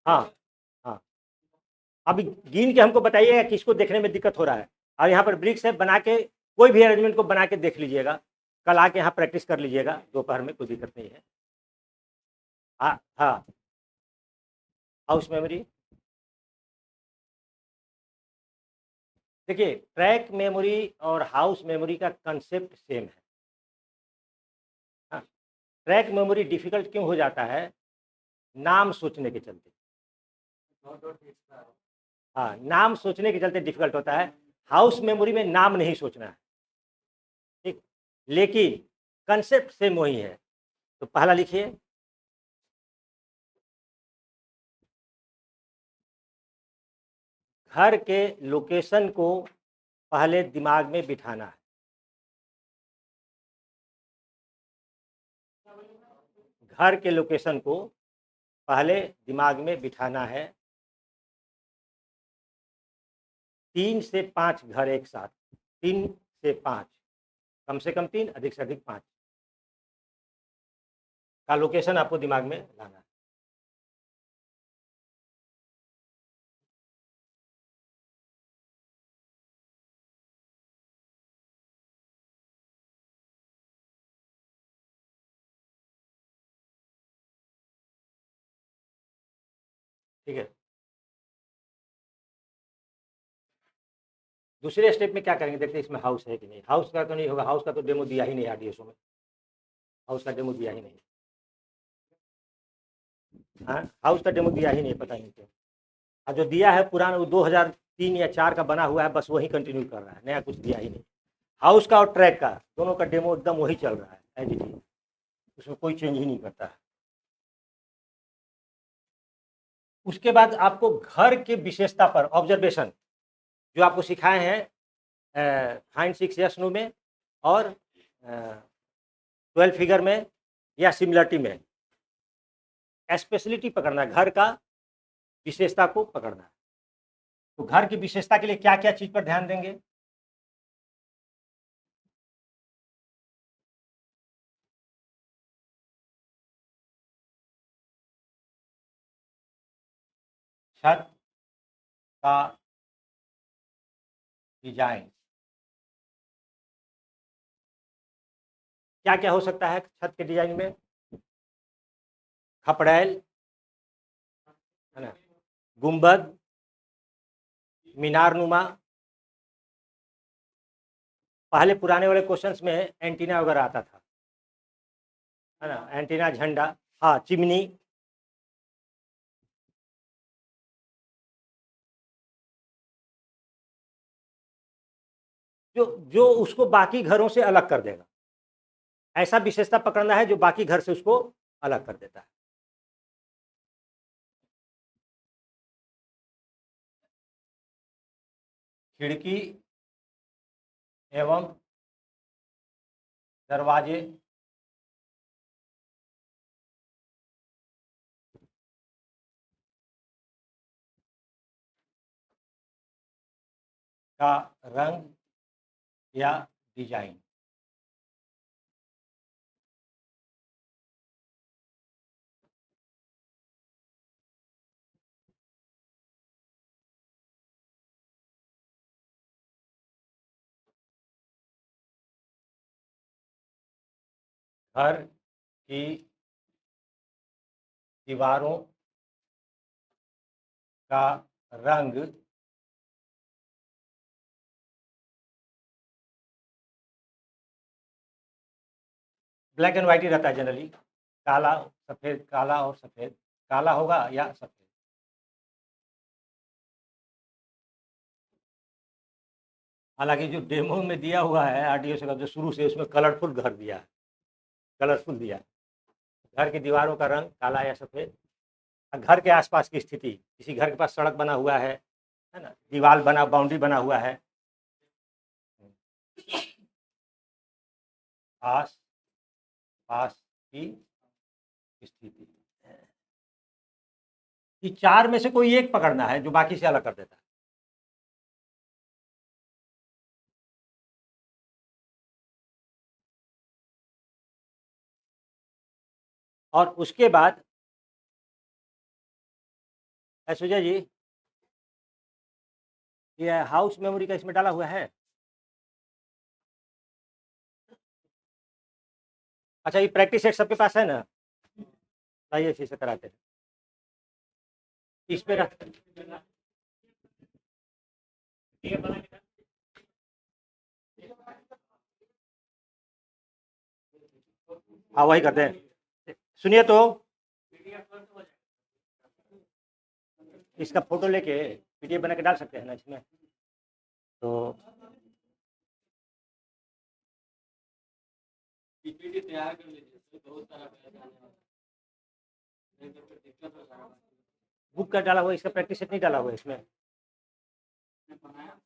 हाँ हाँ, अभी गिन के हमको बताइएगा किसको देखने में दिक्कत हो रहा है। और यहाँ पर ब्रिक्स है, बना के कोई भी अरेंजमेंट को बना के देख लीजिएगा, कल आके यहाँ प्रैक्टिस कर लीजिएगा दोपहर में, कोई दिक्कत नहीं है। हाँ हाँ, हाउस मेमोरी। देखिए ट्रैक मेमोरी और हाउस मेमोरी का कंसेप्ट सेम है। हाँ, ट्रैक मेमोरी डिफिकल्ट क्यों हो जाता है, नाम सोचने के चलते। हाँ, नाम सोचने के चलते डिफिकल्ट होता है। हाउस मेमोरी में नाम नहीं सोचना है, ठीक, लेकिन कंसेप्ट सेम वही है। तो पहला लिखिए, घर के लोकेशन को पहले दिमाग में बिठाना है। घर के लोकेशन को पहले दिमाग में बिठाना है। 3 से 5 घर एक साथ, 3 से 5, कम से कम 3, अधिक से अधिक 5 का लोकेशन आपको दिमाग में लाना है। ठीक है, दूसरे स्टेप में क्या करेंगे, देखते हैं इसमें हाउस है कि नहीं। हाउस का तो नहीं होगा, हाउस का तो डेमो दिया ही नहीं आरडीएसओ में, हाउस का डेमो दिया ही नहीं। हाँ, हाउस का डेमो दिया ही नहीं, पता नहीं क्यों। और जो दिया है पुराना वो 2003 या 4 का बना हुआ है, बस वही कंटिन्यू कर रहा है, नया कुछ दिया ही नहीं। हाउस का और ट्रैक का दोनों का डेमो एकदम वही चल रहा है एज इट इज, उसमें कोई चेंज ही नहीं करता है। उसके बाद आपको घर के विशेषता पर ऑब्जर्वेशन जो आपको सिखाए हैं फाइंड 6 यस नो में और 12 फिगर में या सिमिलरिटी में, स्पेशलिटी पकड़ना है, घर का विशेषता को पकड़ना है। तो घर की विशेषता के लिए क्या क्या चीज पर ध्यान देंगे? छत का डिजाइन, क्या क्या हो सकता है छत के डिजाइन में? खपड़ैल, है ना, गुंबद, मीनार नुमा। पहले पुराने वाले क्वेश्चंस में एंटीना वगैरह आता था, है ना, एंटीना, झंडा, हाँ, चिमनी, जो जो उसको बाकी घरों से अलग कर देगा, ऐसा विशेषता पकड़ना है जो बाकी घर से उसको अलग कर देता है। खिड़की एवं दरवाजे का रंग या डिजाइन, घर की दीवारों का रंग ब्लैक एंड व्हाइट ही रहता है जनरली, काला सफेद, काला और सफेद, काला होगा या सफेद। हालांकि जो डेमो में दिया हुआ है आरडीएस का, जो शुरू से उसमें कलरफुल घर दिया है, कलरफुल दिया है। घर की दीवारों का रंग काला या सफेद, घर के आसपास की स्थिति, किसी घर के पास सड़क बना हुआ है ना, दीवार बना, बाउंड्री बना हुआ है, आस पास की स्थिति, ये 4 में से कोई एक पकड़ना है जो बाकी से अलग कर देता है। और उसके बाद ऐश्वर्या जी, ये हाउस मेमोरी का इसमें डाला हुआ है? अच्छा, ये प्रैक्टिस सेट सबके पास है ना? आइए अच्छे से कराते हैं, इस पे रख, हाँ वही करते हैं। सुनिए तो, इसका फोटो लेके पीडीएफ बना के डाल सकते हैं ना इसमें, तो पीपीटी तैयार कर लीजिए, बहुत सारा पैसा आने वाला है, नहीं तो फिर दिक्कत हो जाएगा। बुक का डाला हुआ है, इसका प्रैक्टिस सेट नहीं डाला हुआ है इसमें? बनाया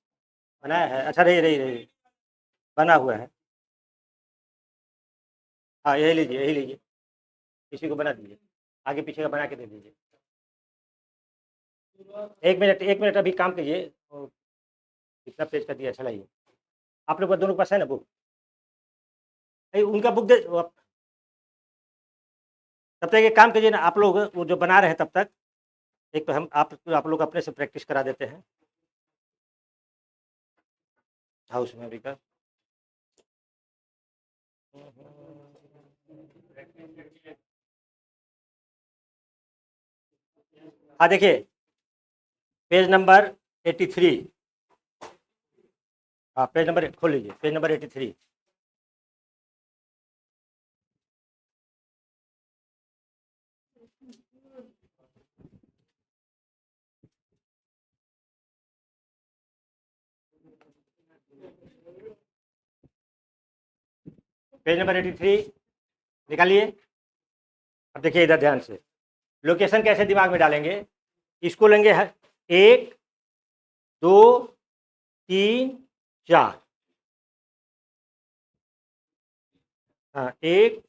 बनाया है, अच्छा, रही रही रही बना हुआ है, हाँ यही लीजिए, यही लीजिए, इसी को बना दीजिए, आगे पीछे का बना के दे दीजिए। 1 मिनट, 1 मिनट अभी काम कीजिए, कितना पेज का दिया, चलाइए। आप लोग का दोनों के पास है ना बुक? उनका बुक दे तब तक एक काम कीजिए ना, आप लोग वो जो बना रहे हैं तब तक, एक तो हम आप लोग अपने से प्रैक्टिस करा देते हैं हाउस मेमोरी का। हाँ देखिए, पेज नंबर 83। हाँ पेज नंबर खोल लीजिए, पेज नंबर 83। पेज नंबर 83 निकालिए। अब देखिए इधर ध्यान से, लोकेशन कैसे दिमाग में डालेंगे। इसको लेंगे 1 2 3 4। हाँ 1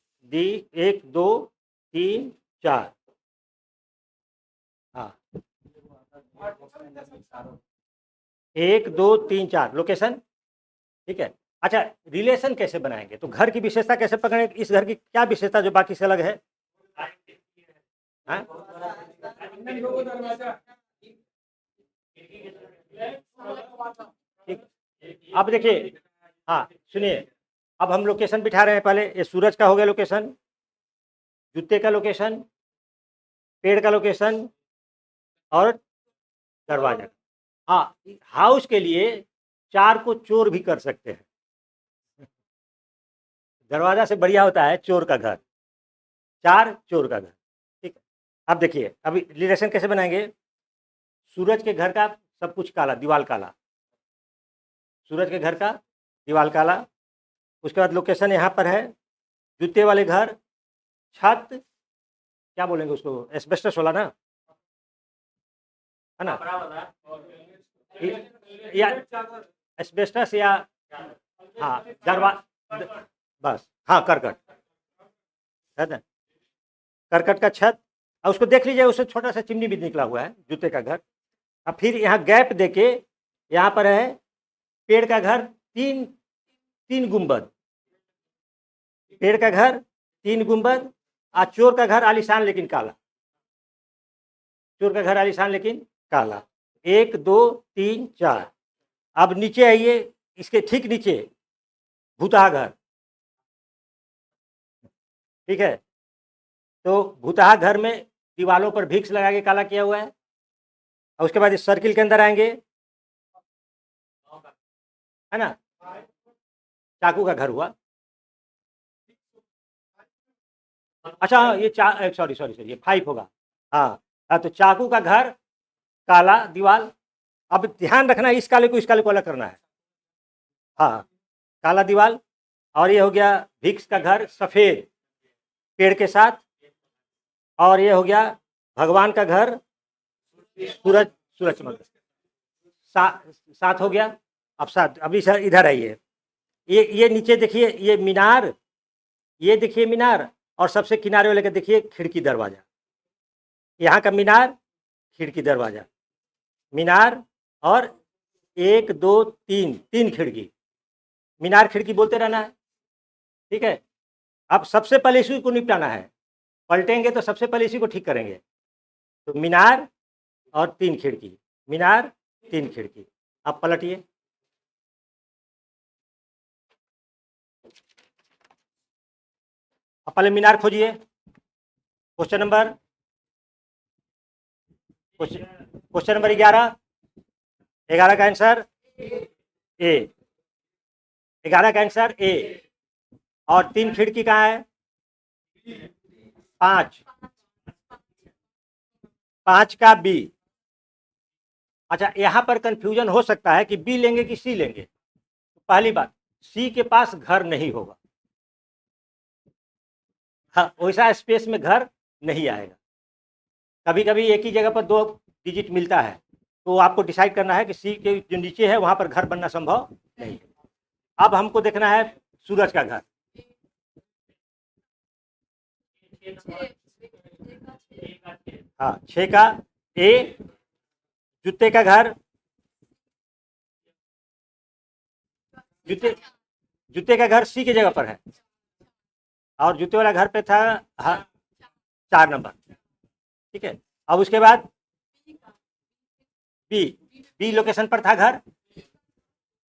2 3 4। हाँ 1 2 3 4 लोकेशन, ठीक है। अच्छा, रिलेशन कैसे बनाएंगे, तो घर की विशेषता कैसे पकड़ें, इस घर की क्या विशेषता जो बाकी से अलग है। हाँ? ठीक। अब देखिए, हाँ सुनिए, अब हम लोकेशन बिठा रहे हैं। पहले ये सूरज का हो गया लोकेशन, जूते का लोकेशन, पेड़ का लोकेशन और दरवाजा। हाँ, हाउस के लिए 4 को चोर भी कर सकते हैं। दरवाजा से बढ़िया होता है चोर का घर, 4 चोर का घर। ठीक है, अब देखिए अभी रिलेशन कैसे बनाएंगे। सूरज के घर का सब कुछ काला, दीवार काला, सूरज के घर का दीवार काला। उसके बाद लोकेशन यहाँ पर है, जूते वाले घर, छत क्या बोलेंगे उसको, एस्बेस्टस वाला ना, है ना, या एस्बेस्टस या हाँ बस हाँ करकट है ना, करकट का छत। और उसको देख लीजिए, उससे छोटा सा चिमनी भी निकला हुआ है, जूते का घर। अब फिर यहाँ गैप देके यहाँ पर है पेड़ का घर, 3 गुंबद, पेड़ का घर 3 गुंबद। और चोर का घर आलीशान लेकिन काला, चोर का घर आलीशान लेकिन काला। 1 2 3 4। अब नीचे आइए, इसके ठीक नीचे भूतहा घर, ठीक है। तो भूतहा घर में दीवालों पर भिक्स लगा के काला किया हुआ है। और उसके बाद इस सर्किल के अंदर आएंगे, है ना, चाकू का घर हुआ। अच्छा ये सॉरी सॉरी सॉरी, ये 5 होगा। हाँ तो चाकू का घर, काला दीवाल। अब ध्यान रखना है, इस काले को अलग करना है। हाँ काला दीवाल। और ये हो गया भिक्स का घर, सफेद पेड़ के साथ। और ये हो गया भगवान का घर, सूरज, सूरज चमक। 7 हो गया। अब 7, अभी सर इधर आइए, ये नीचे देखिए, ये मीनार, ये देखिए मीनार। और सबसे किनारे वाले का देखिए खिड़की दरवाजा, यहाँ का मीनार, खिड़की दरवाजा, मीनार। और 1 2 3 खिड़की, मीनार खिड़की बोलते रहना है, ठीक है। अब सबसे पहले इसी को निपटाना है, पलटेंगे तो सबसे पहले इसी को ठीक करेंगे। तो मीनार और 3 खिड़की, मीनार 3 खिड़की। अब पलटिए, अब पहले मीनार खोजिए। Question number 11। 11 का आंसर ए, 11 का आंसर ए। और 3 खिड़की कहाँ है, 5, 5 का बी। अच्छा यहाँ पर कंफ्यूजन हो सकता है कि बी लेंगे कि सी लेंगे। पहली बात, सी के पास घर नहीं होगा, हाँ वैसा स्पेस में घर नहीं आएगा। कभी कभी एक ही जगह पर 2 डिजिट मिलता है, तो आपको डिसाइड करना है कि सी के जो नीचे है वहां पर घर बनना संभव नहीं है। अब हमको देखना है सूरज का घर। हाँ 6 का ए, जूते का घर जूते जूते का घर सी की जगह पर है और जूते वाला घर पे था, हाँ, 4 नंबर। ठीक है, अब उसके बाद बी बी लोकेशन पर था घर,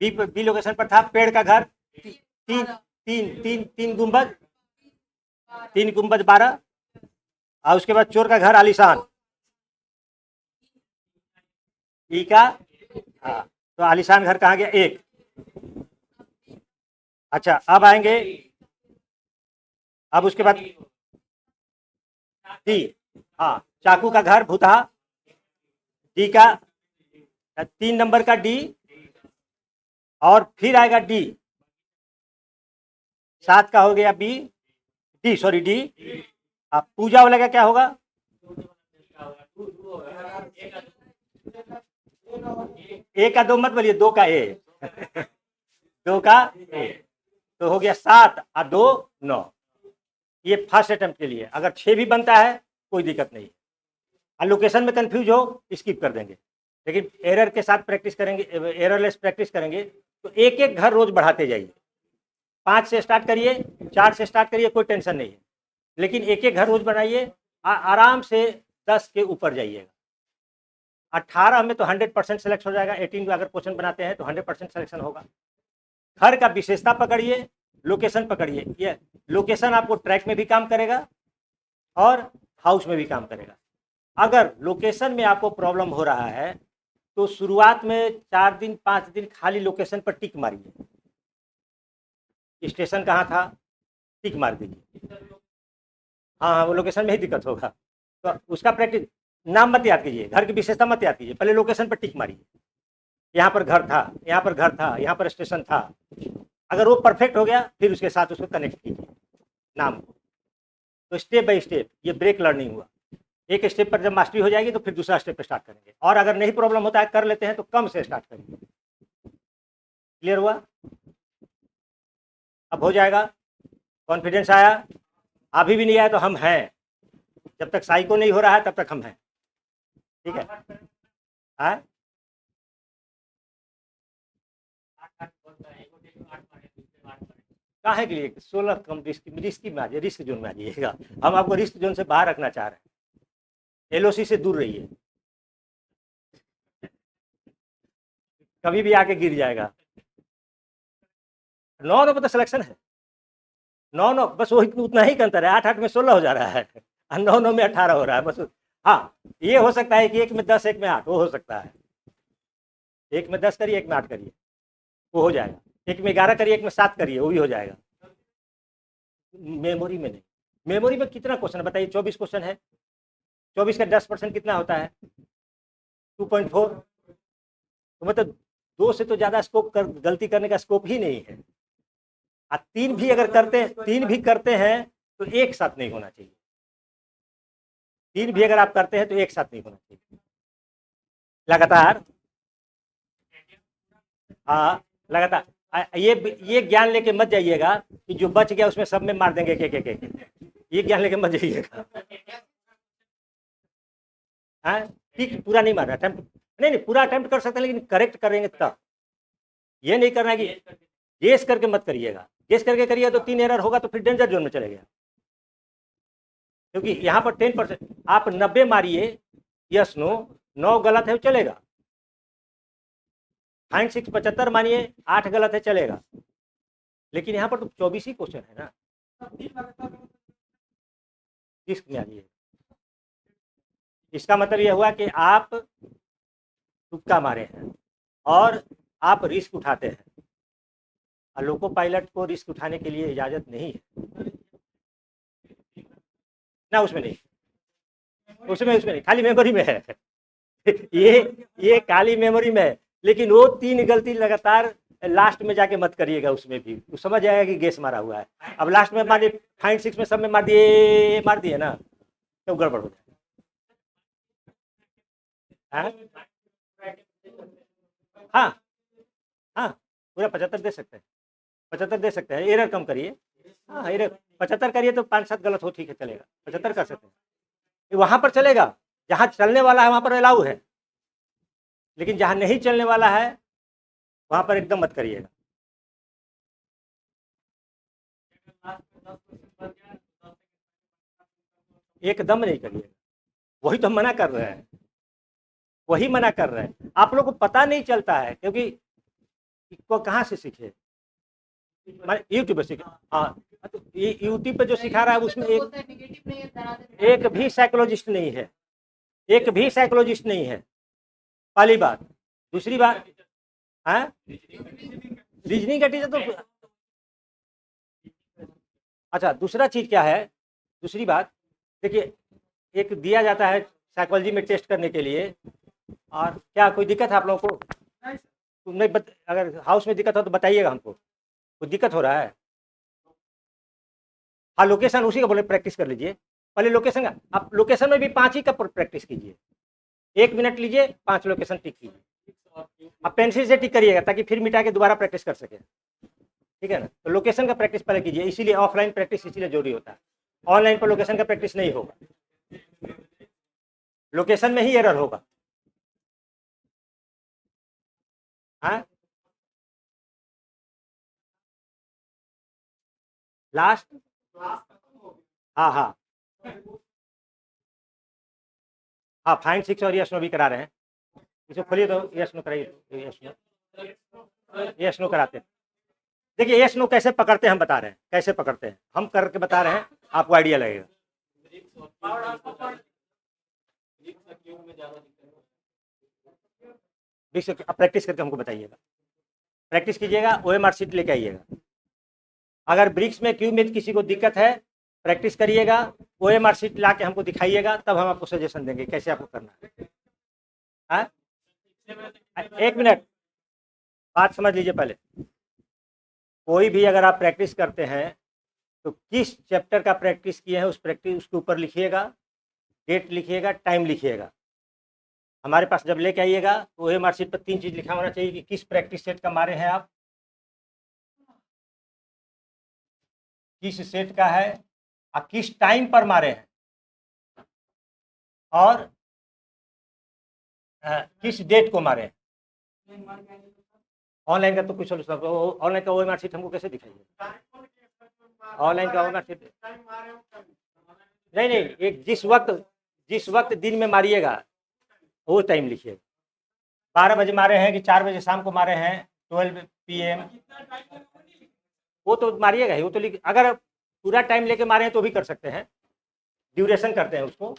बी लोकेशन पर था पेड़ का घर, तीन तीन तीन तीन गुंबद, 12। और उसके बाद चोर का घर आलीशान, ई का, हाँ, तो आलीशान घर कहाँ गया? 1। अच्छा, अब आएंगे, अब उसके बाद डी, हाँ, चाकू का घर भूतहा, डी का 3 नंबर का डी, और फिर आएगा डी, 7 का हो गया बी, डी सॉरी डी। अब पूजा वाला का क्या होगा? ए का 2 मत बोलिए, 2 का ए 2 का ए, तो हो गया 7 और 2 9। ये फर्स्ट अटेम्प्ट के लिए। अगर 6 भी बनता है कोई दिक्कत नहीं, और लोकेशन में कंफ्यूज हो स्किप कर देंगे, लेकिन एरर के साथ प्रैक्टिस करेंगे, एररलेस प्रैक्टिस करेंगे तो एक एक घर रोज बढ़ाते जाइए। 5 से स्टार्ट करिए, 4 से स्टार्ट करिए, कोई टेंशन नहीं है, लेकिन एक एक घर रोज बनाइए, आराम से 10 के ऊपर जाइएगा। 18 में तो 100% सेलेक्ट हो जाएगा, 18 में अगर क्वेश्चन बनाते हैं तो 100% सिलेक्शन होगा। घर का विशेषता पकड़िए, लोकेशन पकड़िए, ये लोकेशन आपको ट्रैक में भी काम करेगा और हाउस में भी काम करेगा। अगर लोकेशन में आपको प्रॉब्लम हो रहा है तो शुरुआत में 4 दिन 5 दिन खाली लोकेशन पर टिक मारिए, स्टेशन कहाँ था टिक मार दीजिए। हाँ, वो लोकेशन में ही दिक्कत होगा, तो उसका प्रैक्टिस, नाम मत याद कीजिए, घर की विशेषता मत याद कीजिए, पहले लोकेशन पर टिक मारिए, यहाँ पर घर था, यहाँ पर घर था, यहाँ पर स्टेशन था। अगर वो परफेक्ट हो गया फिर उसके साथ उसको कनेक्ट कीजिए नाम को। तो स्टेप बाय स्टेप ये ब्रेक लर्निंग हुआ। एक स्टेप पर जब मास्टरी हो जाएगी तो फिर दूसरा स्टेप पे स्टार्ट करेंगे, और अगर नहीं प्रॉब्लम होता है कर लेते हैं तो कम से स्टार्ट करेंगे। क्लियर हुआ? अब हो जाएगा, कॉन्फिडेंस आया? अभी भी नहीं आया तो हम हैं, जब तक साइको नहीं हो रहा है तब तक हम हैं। ठीक है, हाँ, काहे के लिए 16 कम रिस्क में आ जाए, रिस्क जोन में आ जाइएगा। हम आपको रिस्क जोन से बाहर रखना चाह रहे हैं, एलओसी से दूर रहिए, कभी भी आके गिर जाएगा। 9 पर तो सिलेक्शन है, 9 बस वही उतना ही अंतर है, 8 में 16 हो जा रहा है और 9 में 18 हो रहा है बस। हाँ, ये हो सकता है कि 1 में 10 1 में 8, वो हो सकता है। 1 में 10 करिए, 1 में 8 करिए, वो हो जाएगा। 1 में 11 करिए, 1 में 7 करिए, वो भी हो जाएगा। मेमोरी में नहीं, मेमोरी में कितना क्वेश्चन बताइए? 24 क्वेश्चन है, 24 का 10% कितना होता है? 2.4। तो मतलब 2 से तो ज़्यादा स्कोप गलती करने का स्कोप ही नहीं है। 3 भी अगर करते हैं तो एक साथ नहीं होना चाहिए। 3 भी अगर आप करते हैं तो एक साथ नहीं होना चाहिए, लगातार। हाँ, लगातार। ये ज्ञान लेके मत जाइएगा कि जो बच गया उसमें सब में मार देंगे के। ये ज्ञान लेके मत जाइएगा। हाँ, ठीक, पूरा नहीं मारना, अटेम्प्ट नहीं, पूरा अटेम्प्ट कर सकते हैं, लेकिन करेक्ट करेंगे तब। ये नहीं करना कि गेस करके मत करिएगा, गेस करके करिए तो 3 एरर होगा तो फिर डेंजर जोन में चले गया। क्योंकि यहाँ पर 10% आप 90 मारिए, यस नो, 9 गलत है चलेगा। फाइंड 6 75 मानिए, 8 गलत है चलेगा, लेकिन यहाँ पर तो 24 ही क्वेश्चन है ना, रिस्क में आइए। इसका मतलब यह हुआ कि आप तुक्का मारे हैं और आप रिस्क उठाते हैं, और लोको पायलट को रिस्क उठाने के लिए इजाज़त नहीं है ना, उसमें नहीं, उसमें नहीं, खाली मेमोरी में है ये खाली मेमोरी में है, लेकिन वो 3 गलती लगातार लास्ट में जाके मत करिएगा, उसमें भी वो समझ जाएगा कि गेस मारा हुआ है। अब लास्ट में मान लीजिए फाइंड 6 में सब में मार दिए ना, तो गड़बड़ हो जाएगा। हाँ हाँ, पूरा 75 दे सकते हैं, 75 दे सकते हैं, एरर कम करिए। हाँ, एरर 75 करिए तो 5-7 गलत हो, ठीक है चलेगा, 75 कर सकते हैं। वहाँ पर चलेगा जहाँ चलने वाला है, वहाँ पर अलाउ है, लेकिन जहाँ नहीं चलने वाला है वहाँ पर एकदम मत करिएगा। एकदम नहीं करिएगा, वही तो हम मना कर रहे हैं, वही मना कर रहे हैं। आप लोग को पता नहीं चलता है, क्योंकि को कहाँ से सीखे, यूट्यूब पे सीखे। हाँ, तो ये यूट्यूब पे जो सिखा रहा है उसमें एक भी साइकोलॉजिस्ट नहीं है, एक भी साइकोलॉजिस्ट नहीं है, पहली बात। दूसरी बात, हाँ, रीजनिंग का टीचर तो, अच्छा दूसरा चीज क्या है, दूसरी बात देखिए, एक दिया जाता है साइकोलॉजी में टेस्ट करने के लिए, और क्या कोई दिक्कत है आप लोगों को? नहीं अगर हाउस में दिक्कत हो तो बताइएगा हमको, कोई दिक्कत हो रहा है? हाँ, लोकेशन उसी का बोले प्रैक्टिस कर लीजिए, पहले लोकेशन का, आप लोकेशन में भी 5 ही का प्रैक्टिस कीजिए, 1 मिनट लीजिए, 5 लोकेशन टिक कीजिए, आप पेंसिल से टिक करिएगा ताकि फिर मिटा के दोबारा प्रैक्टिस कर सके, ठीक है ना? तो लोकेशन का प्रैक्टिस पहले कीजिए, इसीलिए ऑफलाइन प्रैक्टिस इसीलिए जरूरी होता है, ऑनलाइन पर लोकेशन का प्रैक्टिस नहीं होगा, लोकेशन में ही एरर होगा। हाँ, लास्ट, हाँ हाँ हाँ, फाइन 6 और यस नो भी करा रहे हैं, इसे खोलिए तो यस नो कराइए, यस नो कराते हैं। देखिए यस नो कैसे पकड़ते हैं हम बता रहे हैं, कैसे पकड़ते हैं हम करके बता रहे हैं, आपको आइडिया लगेगा। प्रैक्टिस करके हमको बताइएगा, प्रैक्टिस कीजिएगा, OMR शीट लेके आइएगा। अगर ब्रिक्स में क्यूब में किसी को दिक्कत है, प्रैक्टिस करिएगा, OMR शीट ला के हमको दिखाइएगा, तब हम आपको सजेशन देंगे कैसे आपको करना है। हाँ? 1 मिनट, बात समझ लीजिए पहले। कोई भी अगर आप प्रैक्टिस करते हैं तो किस चैप्टर का प्रैक्टिस किए हैं उस प्रैक्टिस उसके ऊपर लिखिएगा, डेट लिखिएगा, टाइम लिखिएगा। हमारे पास जब लेके आइएगा तो OMR शीट पर 3 चीज़ लिखा होना चाहिए कि किस प्रैक्टिस सेट का मारे हैं आप, किस सेट का है और किस टाइम पर मारे हैं, और किस डेट को मारे हैं। ऑनलाइन का तो कुछ ऑनलाइन का OMR शीट हमको कैसे दिखाइए, ऑनलाइन का OMR शीट नहीं, एक जिस वक्त दिन में मारिएगा वो टाइम लिखिएगा, 12 बजे मारे हैं कि 4 बजे शाम को मारे हैं, 12 PM, वो तो मारिएगा ही, वो तो लिख, अगर पूरा टाइम लेके मारे हैं तो भी कर सकते हैं, ड्यूरेशन करते हैं उसको।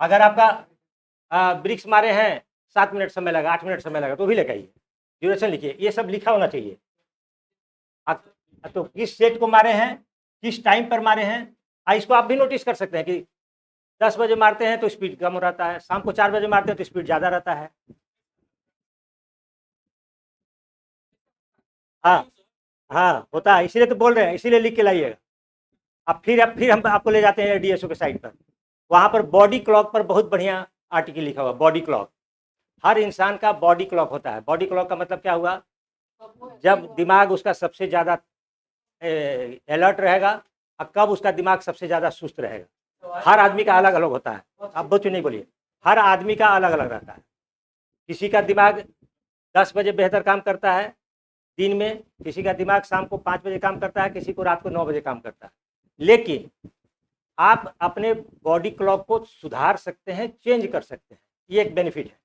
अगर आपका ब्रिक्स मारे हैं 7 मिनट समय लगा, 8 मिनट समय लगा, तो भी लेकर आइए, ड्यूरेशन लिखिए, ये सब लिखा होना चाहिए। तो किस सेट को मारे हैं, किस टाइम पर मारे हैं, इसको आप भी नोटिस कर सकते हैं कि 10 बजे मारते हैं तो स्पीड कम रहता है, शाम को 4 बजे मारते हैं तो स्पीड ज़्यादा रहता है। हाँ हाँ, होता है, इसीलिए तो बोल रहे हैं, इसीलिए लिख के लाइएगा। अब फिर हम आपको ले जाते हैं DSO के साइट पर, वहाँ पर बॉडी क्लॉक पर बहुत बढ़िया आर्टिकल लिखा हुआ, बॉडी क्लॉक। हर इंसान का बॉडी क्लॉक होता है। बॉडी क्लॉक का मतलब क्या हुआ, जब दिमाग उसका सबसे ज़्यादा अलर्ट रहेगा और कब उसका दिमाग सबसे ज़्यादा सुस्त रहेगा। हर आदमी का अलग अलग होता है, आप बच्चों नहीं बोलिए, हर आदमी का अलग अलग रहता है। किसी का दिमाग 10 बजे बेहतर काम करता है दिन में, किसी का दिमाग शाम को 5 बजे काम करता है, किसी को रात को 9 बजे काम करता है। लेकिन आप अपने बॉडी क्लॉक को सुधार सकते हैं, चेंज कर सकते हैं, ये एक बेनिफिट है।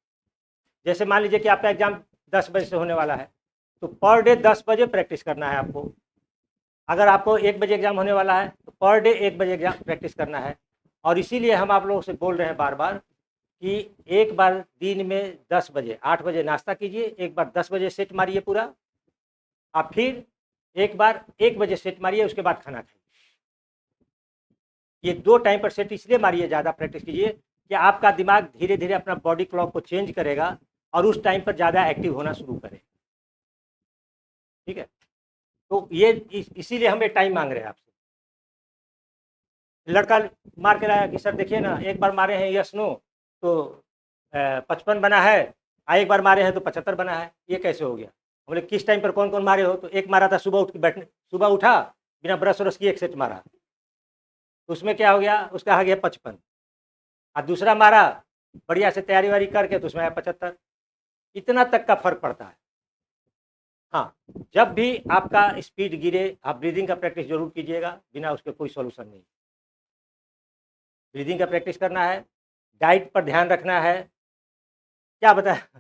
जैसे मान लीजिए कि आपका एग्जाम 10 बजे से होने वाला है, तो पर डे 10 बजे प्रैक्टिस करना है आपको। अगर आपको 1 बजे एग्जाम होने वाला है तो पर डे 1 बजे एग्जाम प्रैक्टिस करना है। और इसीलिए हम आप लोगों से बोल रहे हैं बार बार कि एक बार दिन में 10 बजे, 8 बजे नाश्ता कीजिए, एक बार 10 बजे सेट मारिए पूरा, आप फिर एक बार 1 बजे सेट मारिए, उसके बाद खाना खाइए। ये 2 टाइम पर सेट इसलिए मारिए, ज़्यादा प्रैक्टिस कीजिए कि आपका दिमाग धीरे धीरे अपना बॉडी क्लॉक को चेंज करेगा और उस टाइम पर ज़्यादा एक्टिव होना शुरू करेगा। ठीक है, तो ये इसीलिए हम ये टाइम मांग रहे हैं आपसे। लड़का मार के लाया कि सर देखिए ना, एक बार मारे हैं यस नो तो 55 बना है, एक बार मारे हैं तो 75 बना है, ये कैसे हो गया? बोले किस टाइम पर कौन कौन मारे हो? तो एक मारा था सुबह उठ के बैठने, सुबह उठा बिना ब्रश व्रश किए 1 सेट मारा, तो उसमें क्या हो गया, उसका आ गया 55। और दूसरा मारा बढ़िया से तैयारी वारी करके तो उसमें आया 75। इतना तक का फर्क पड़ता है। हाँ, जब भी आपका स्पीड गिरे आप ब्रीदिंग का प्रैक्टिस जरूर कीजिएगा, बिना उसके कोई सॉल्यूशन नहीं। ब्रीदिंग का प्रैक्टिस करना है, डाइट पर ध्यान रखना है। क्या बताया?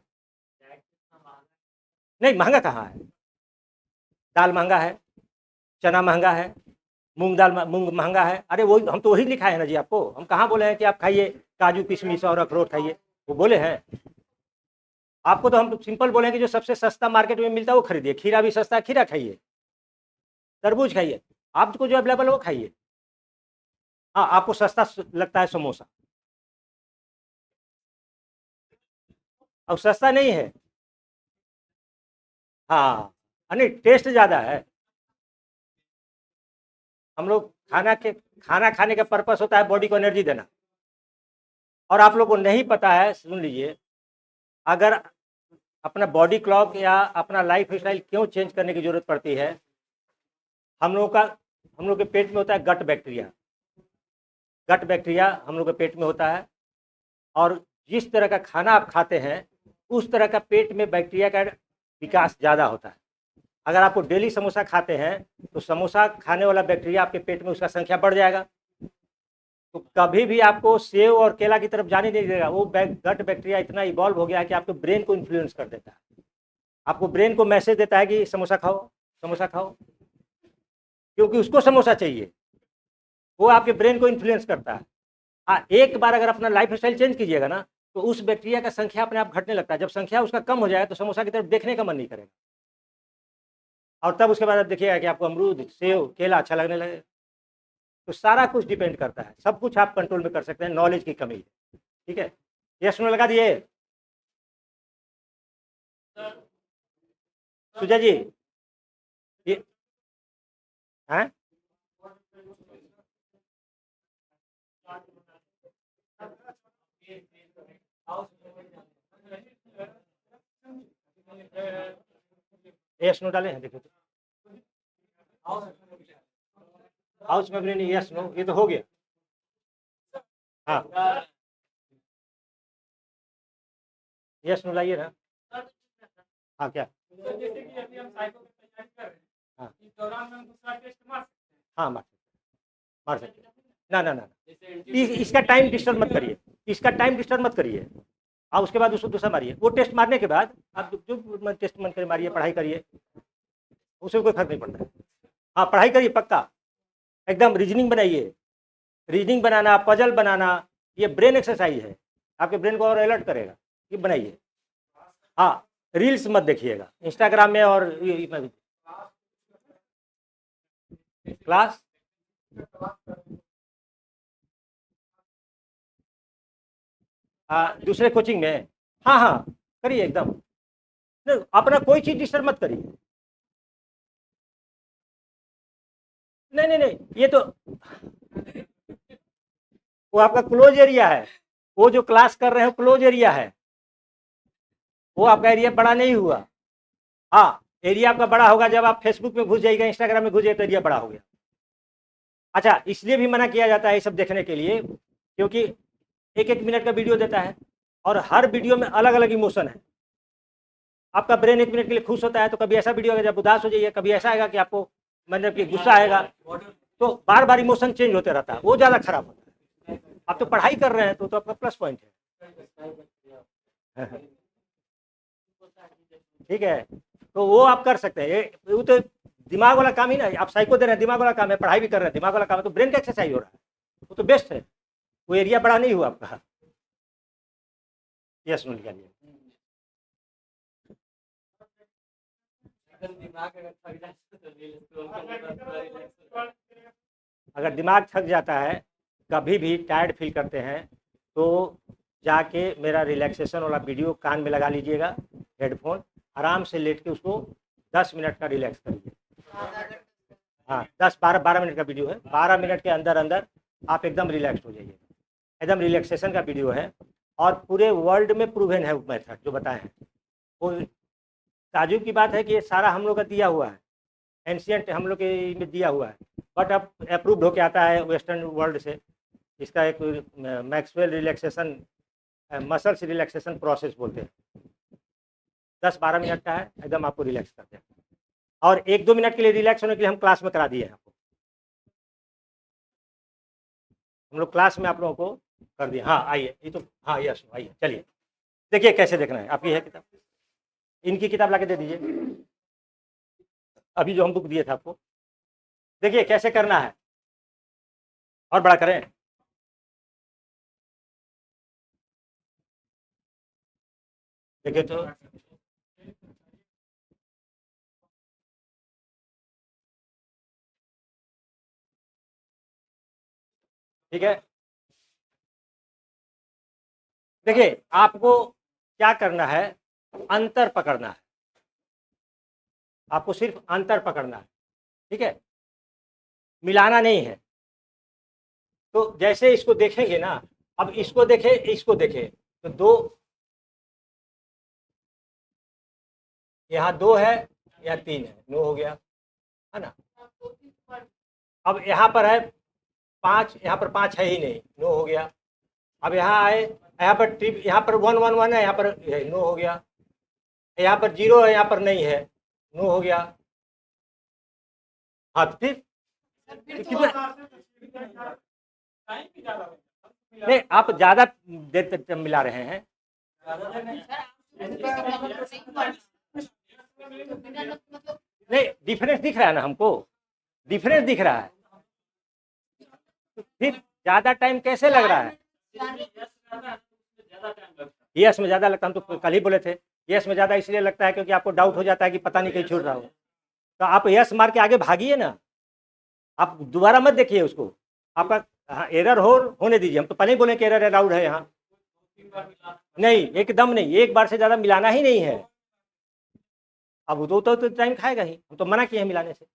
नहीं, महंगा कहाँ है? दाल महंगा है, चना महंगा है, मूंग महंगा है। अरे वो हम तो वही लिखा है ना जी आपको, हम कहाँ बोले हैं कि आप खाइए काजू किशमिश और अखरोट खाइए, वो बोले हैं? आपको तो हम तो सिंपल बोले हैं कि जो सबसे सस्ता मार्केट में मिलता है वो खरीदिए। खीरा भी सस्ता है, खीरा खाइए, तरबूज खाइए, आपको जो अवेलेबल है वो खाइए। हाँ, आपको सस्ता लगता है समोसा, और सस्ता नहीं है। हाँ, नहीं, टेस्ट ज़्यादा है। हम लोग खाना खाने का पर्पस होता है बॉडी को एनर्जी देना। और आप लोग को नहीं पता है, सुन लीजिए, अगर अपना बॉडी क्लॉक या अपना लाइफ स्टाइल क्यों चेंज करने की जरूरत पड़ती है, हम लोग के पेट में होता है गट बैक्टीरिया। गट बैक्टीरिया हम लोग के पेट में होता है, और जिस तरह का खाना आप खाते हैं उस तरह का पेट में बैक्टीरिया का विकास ज़्यादा होता है। अगर आपको डेली समोसा खाते हैं तो समोसा खाने वाला बैक्टीरिया आपके पेट में उसका संख्या बढ़ जाएगा, तो कभी भी आपको सेव और केला की तरफ जाने नहीं देगा। वो गट बैक्टीरिया इतना इवॉल्व हो गया है कि आपके ब्रेन को इन्फ्लुएंस कर देता है, आपको ब्रेन को मैसेज देता है कि समोसा खाओ, समोसा खाओ, क्योंकि उसको समोसा चाहिए। वो आपके ब्रेन को इन्फ्लुएंस करता है। हाँ, एक बार अगर अपना लाइफ स्टाइल चेंज कीजिएगा ना, तो उस बैक्टीरिया का संख्या अपने आप घटने लगता है। जब संख्या उसका कम हो जाए तो समोसा की तरफ देखने का मन नहीं करेगा, और तब उसके बाद आप देखिएगा कि आपको अमरूद, सेव, केला अच्छा लगने लगे। तो सारा कुछ डिपेंड करता है, सब कुछ आप कंट्रोल में कर सकते हैं, नॉलेज की कमी है। ठीक है, यस नो लगा दिए? सुजय जी, ये हैं? यस नो डाले हैं, देखो तो। हाउस में भी नहीं, यस नो, ये तो हो गया। हाँ, यस नो लाइए ना। हाँ, क्या? जैसे कि अभी हम साइको की तैयारी कर रहे हैं, हाँ, इस दौरान में हम दूसरा टेस्ट मार सकते हैं। हाँ, मार सकते हैं। ना ना ना, जैसे इसका टाइम डिस्टर्ब मत करिए, इसका टाइम डिस्टर्ब मत करिए। आप उसके बाद उसको दूसरा मारिए। वो टेस्ट मारने के बाद आप जो टेस्ट मन करे मारिए, पढ़ाई करिए, उससे कोई फर्क नहीं पड़ता है। हाँ, पढ़ाई करिए पक्का, एकदम रीजनिंग बनाइए। रीजनिंग बनाना, पजल बनाना, ये ब्रेन एक्सरसाइज है, आपके ब्रेन को और अलर्ट करेगा। ये बनाइए। हाँ, रील्स मत देखिएगा इंस्टाग्राम में, और क्लास दूसरे कोचिंग में। हाँ हाँ, करिए एकदम। नहीं, अपना कोई चीज़ डिस्टर्ब मत करिए। नहीं नहीं नहीं, ये तो वो आपका क्लोज एरिया है। वो जो क्लास कर रहे हो क्लोज एरिया है, वो आपका एरिया बड़ा नहीं हुआ। हाँ, एरिया आपका बड़ा होगा जब आप फेसबुक में घुस जाइएगा, इंस्टाग्राम में घुस जाइए, तो एरिया बड़ा हो गया। अच्छा, इसलिए भी मना किया जाता है ये सब देखने के लिए, क्योंकि एक एक मिनट का वीडियो देता है, और हर वीडियो में अलग अलग इमोशन है। आपका ब्रेन एक मिनट के लिए खुश होता है तो कभी ऐसा वीडियो आएगा जब उदास हो जाइए, कभी ऐसा आएगा कि आपको मतलब कि गुस्सा आएगा, तो बार बार इमोशन चेंज होते रहता है, वो ज़्यादा खराब होता है। आप तो पढ़ाई कर रहे हैं तो आपका प्लस पॉइंट है। ठीक है, तो वो आप कर सकते हैं। वो तो दिमाग वाला काम ही ना, आप साइको दे रहे हैं, दिमाग वाला काम है, पढ़ाई भी कर रहे हैं, दिमाग वाला काम है, तो ब्रेन का एक्सरसाइज हो रहा है, वो तो बेस्ट है। वो एरिया बड़ा नहीं हुआ आपका। यस, नो निकालिए। अगर दिमाग थक जाता है, कभी भी टायर्ड फील करते हैं, तो जाके मेरा रिलैक्सेशन वाला वीडियो कान में लगा लीजिएगा, हेडफोन, आराम से लेट के उसको 10 मिनट का रिलैक्स करिए। हाँ, 10-12 मिनट का वीडियो है, 12 मिनट के अंदर अंदर आप एकदम रिलैक्स हो जाइए। एकदम रिलैक्सेशन का वीडियो है, और पूरे वर्ल्ड में प्रूवन है वो मेथड जो बताए हैं। वो ताजुब की बात है कि ये सारा हम लोग का दिया हुआ है, एंशियंट हम लोग के में दिया हुआ है, बट अब अप्रूव्ड होके आता है वेस्टर्न वर्ल्ड से। इसका एक Maxwell relaxation, muscles relaxation process बोलते हैं। 10-12 मिनट का है, एकदम आपको रिलैक्स करते हैं। और 1-2 मिनट के लिए रिलैक्स होने के लिए हम क्लास में करा दिए हैं आपको, हम लोग क्लास में आप लोगों को कर दिए। हाँ आइए, ये तो हाँ यस आइए, चलिए देखिए कैसे देखना है। आपकी है किताब, इनकी किताब ला के दे दीजिए, अभी जो हम बुक दिए थे आपको, देखिए कैसे करना है। और बड़ा करें, देखिए तो ठीक है। देखिए आपको क्या करना है, अंतर पकड़ना है, आपको सिर्फ अंतर पकड़ना है, ठीक है, मिलाना नहीं है। तो जैसे इसको देखेंगे ना, अब इसको देखे इसको देखे तो 2, यहाँ 2 है, यहाँ 3 है, 9 हो गया, है ना। अब यहाँ पर है 5, यहाँ पर 5 है ही नहीं, 9 हो गया। अब यहाँ आए, यहाँ पर ट्रिप, यहाँ पर 1 1 1 है, यहाँ पर 9 हो गया। यहाँ पर 0 है, यहाँ पर नहीं है, 9 हो गया। हाँ तो फिर नहीं, आप ज्यादा देर तक मिला रहे हैं। नहीं, डिफरेंस दिख रहा है ना हमको, डिफरेंस दिख रहा है, तो फिर ज्यादा टाइम कैसे लग रहा है। यस में ज्यादा लगता, हम तो कल ही बोले थे यस में ज्यादा इसलिए लगता है क्योंकि आपको डाउट हो जाता है कि पता नहीं कहीं छूट रहा हो, तो आप यस मार के आगे भागिए ना, आप दोबारा मत देखिए उसको। आपका हाँ एरर होने दीजिए, हम तो पहले ही बोले कि एरर अलाउड है यहाँ। नहीं एकदम नहीं, एक बार से ज्यादा मिलाना ही नहीं है। अब वो तो टाइम खाएगा ही, हम तो मना किए हैं मिलाने से।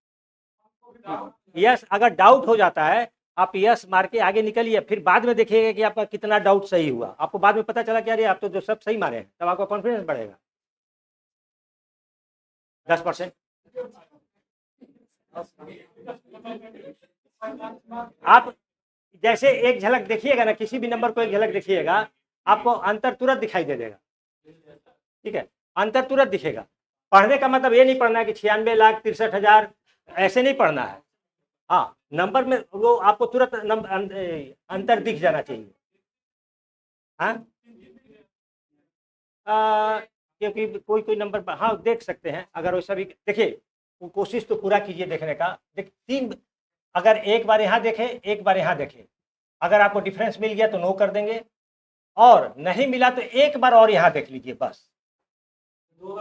यस अगर डाउट हो जाता है आप यस मार के आगे निकलिए, फिर बाद में देखिएगा कि आपका कितना डाउट सही हुआ। आपको बाद में पता चला कि अरे आप तो जो सब सही मारे हैं, तब आपका कॉन्फिडेंस बढ़ेगा 10%। आप जैसे एक झलक देखिएगा ना, किसी भी नंबर को एक झलक देखिएगा, आपको अंतर तुरंत दिखाई दे देगा, ठीक है, अंतर तुरंत दिखेगा। पढ़ने का मतलब ये नहीं पढ़ना है कि 96,63,000 ऐसे नहीं पढ़ना है। हाँ नंबर में वो आपको तुरंत अंतर दिख जाना चाहिए। हाँ क्योंकि कोई कोई नंबर हाँ देख सकते हैं, अगर वैसा भी देखिए, कोशिश तो पूरा कीजिए देखने का। देख 3, अगर एक बार यहाँ देखें एक बार यहाँ देखें, अगर आपको डिफरेंस मिल गया तो नो कर देंगे, और नहीं मिला तो एक बार और यहाँ देख लीजिए बस। 2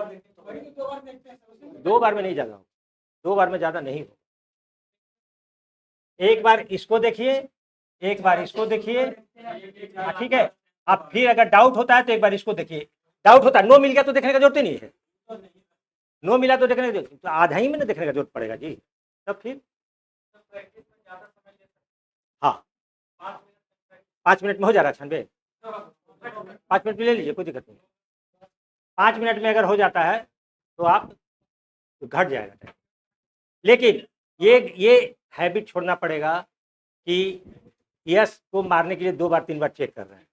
बार में नहीं ज़्यादा हो, 2 बार में ज़्यादा नहीं हो। एक बार इसको देखिए, एक बार इसको देखिए, ठीक है। अब फिर अगर डाउट होता है तो एक बार इसको देखिए, डाउट होता है, नो मिल गया तो देखने का जरूरत ही नहीं है, नो मिला तो देखने का तो आधा ही में देखने का जरूरत पड़ेगा जी। तब फिर हाँ 5 मिनट में हो जा रहा है 96, 5 मिनट में ले लीजिए, कोई दिक्कत नहीं। 5 मिनट में अगर हो जाता है तो आप घट जाएगा टाइम। लेकिन ये हैबिट छोड़ना पड़ेगा कि यस को मारने के लिए 2 बार 3 बार चेक कर रहे हैं।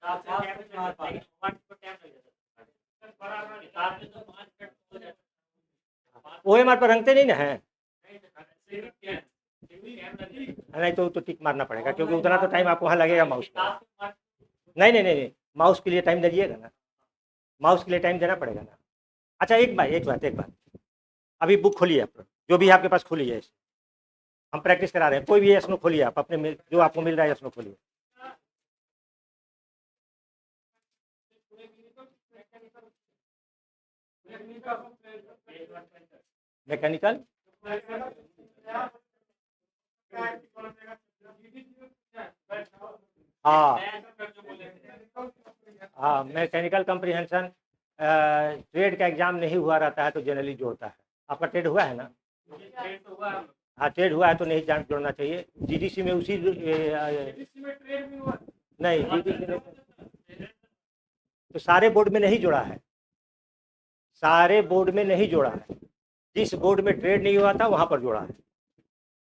OMR पर रंगते नहीं ना है, नहीं तो टिक मारना पड़ेगा, क्योंकि उतना तो टाइम आपको वहाँ लगेगा माउस पर। नहीं, माउस के लिए टाइम दीजिएगा ना, माउस के लिए टाइम देना पड़ेगा ना। अच्छा एक बात, अभी बुक खोलिए आप, जो भी आपके पास खोली है, हम प्रैक्टिस करा रहे हैं। कोई भी एसनो खोलिए आप, अपने जो आपको मिल रहा है एसनो खोलिए। मैकेनिकल हाँ मैकेनिकल कम्प्रीहेंशन ट्रेड का एग्जाम नहीं हुआ रहता है तो जनरली जो होता है। आपका ट्रेड हुआ है ना? हाँ ट्रेड हुआ है तो नहीं जोड़ना चाहिए। जीडीसी में उसी नहीं, जीडीसी में तो सारे बोर्ड में नहीं जोड़ा है, सारे बोर्ड में नहीं जोड़ा है। जिस बोर्ड में ट्रेड नहीं हुआ था वहाँ पर जोड़ा है।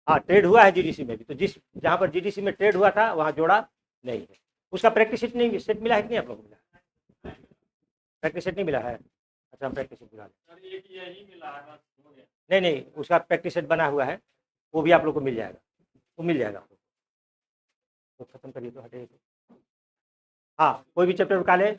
हाँ ट्रेड हुआ है जीडीसी में भी, तो जहाँ पर जीडीसी में ट्रेड हुआ था वहाँ जोड़ा नहीं है। उसका प्रैक्टिस सेट मिला है कि नहीं आप लोगों को? प्रैक्टिस सेट नहीं मिला है। अच्छा हम प्रैक्टिस सेट बुला लें। सर एक यही मिला है बस हो गया। नहीं नहीं, उसका प्रैक्टिस सेट बना हुआ है, वो भी आप लोग को मिल जाएगा, वो मिल जाएगा आपको। तो खत्म करिए तो हटेगा। हाँ कोई भी चैप्टर निकाले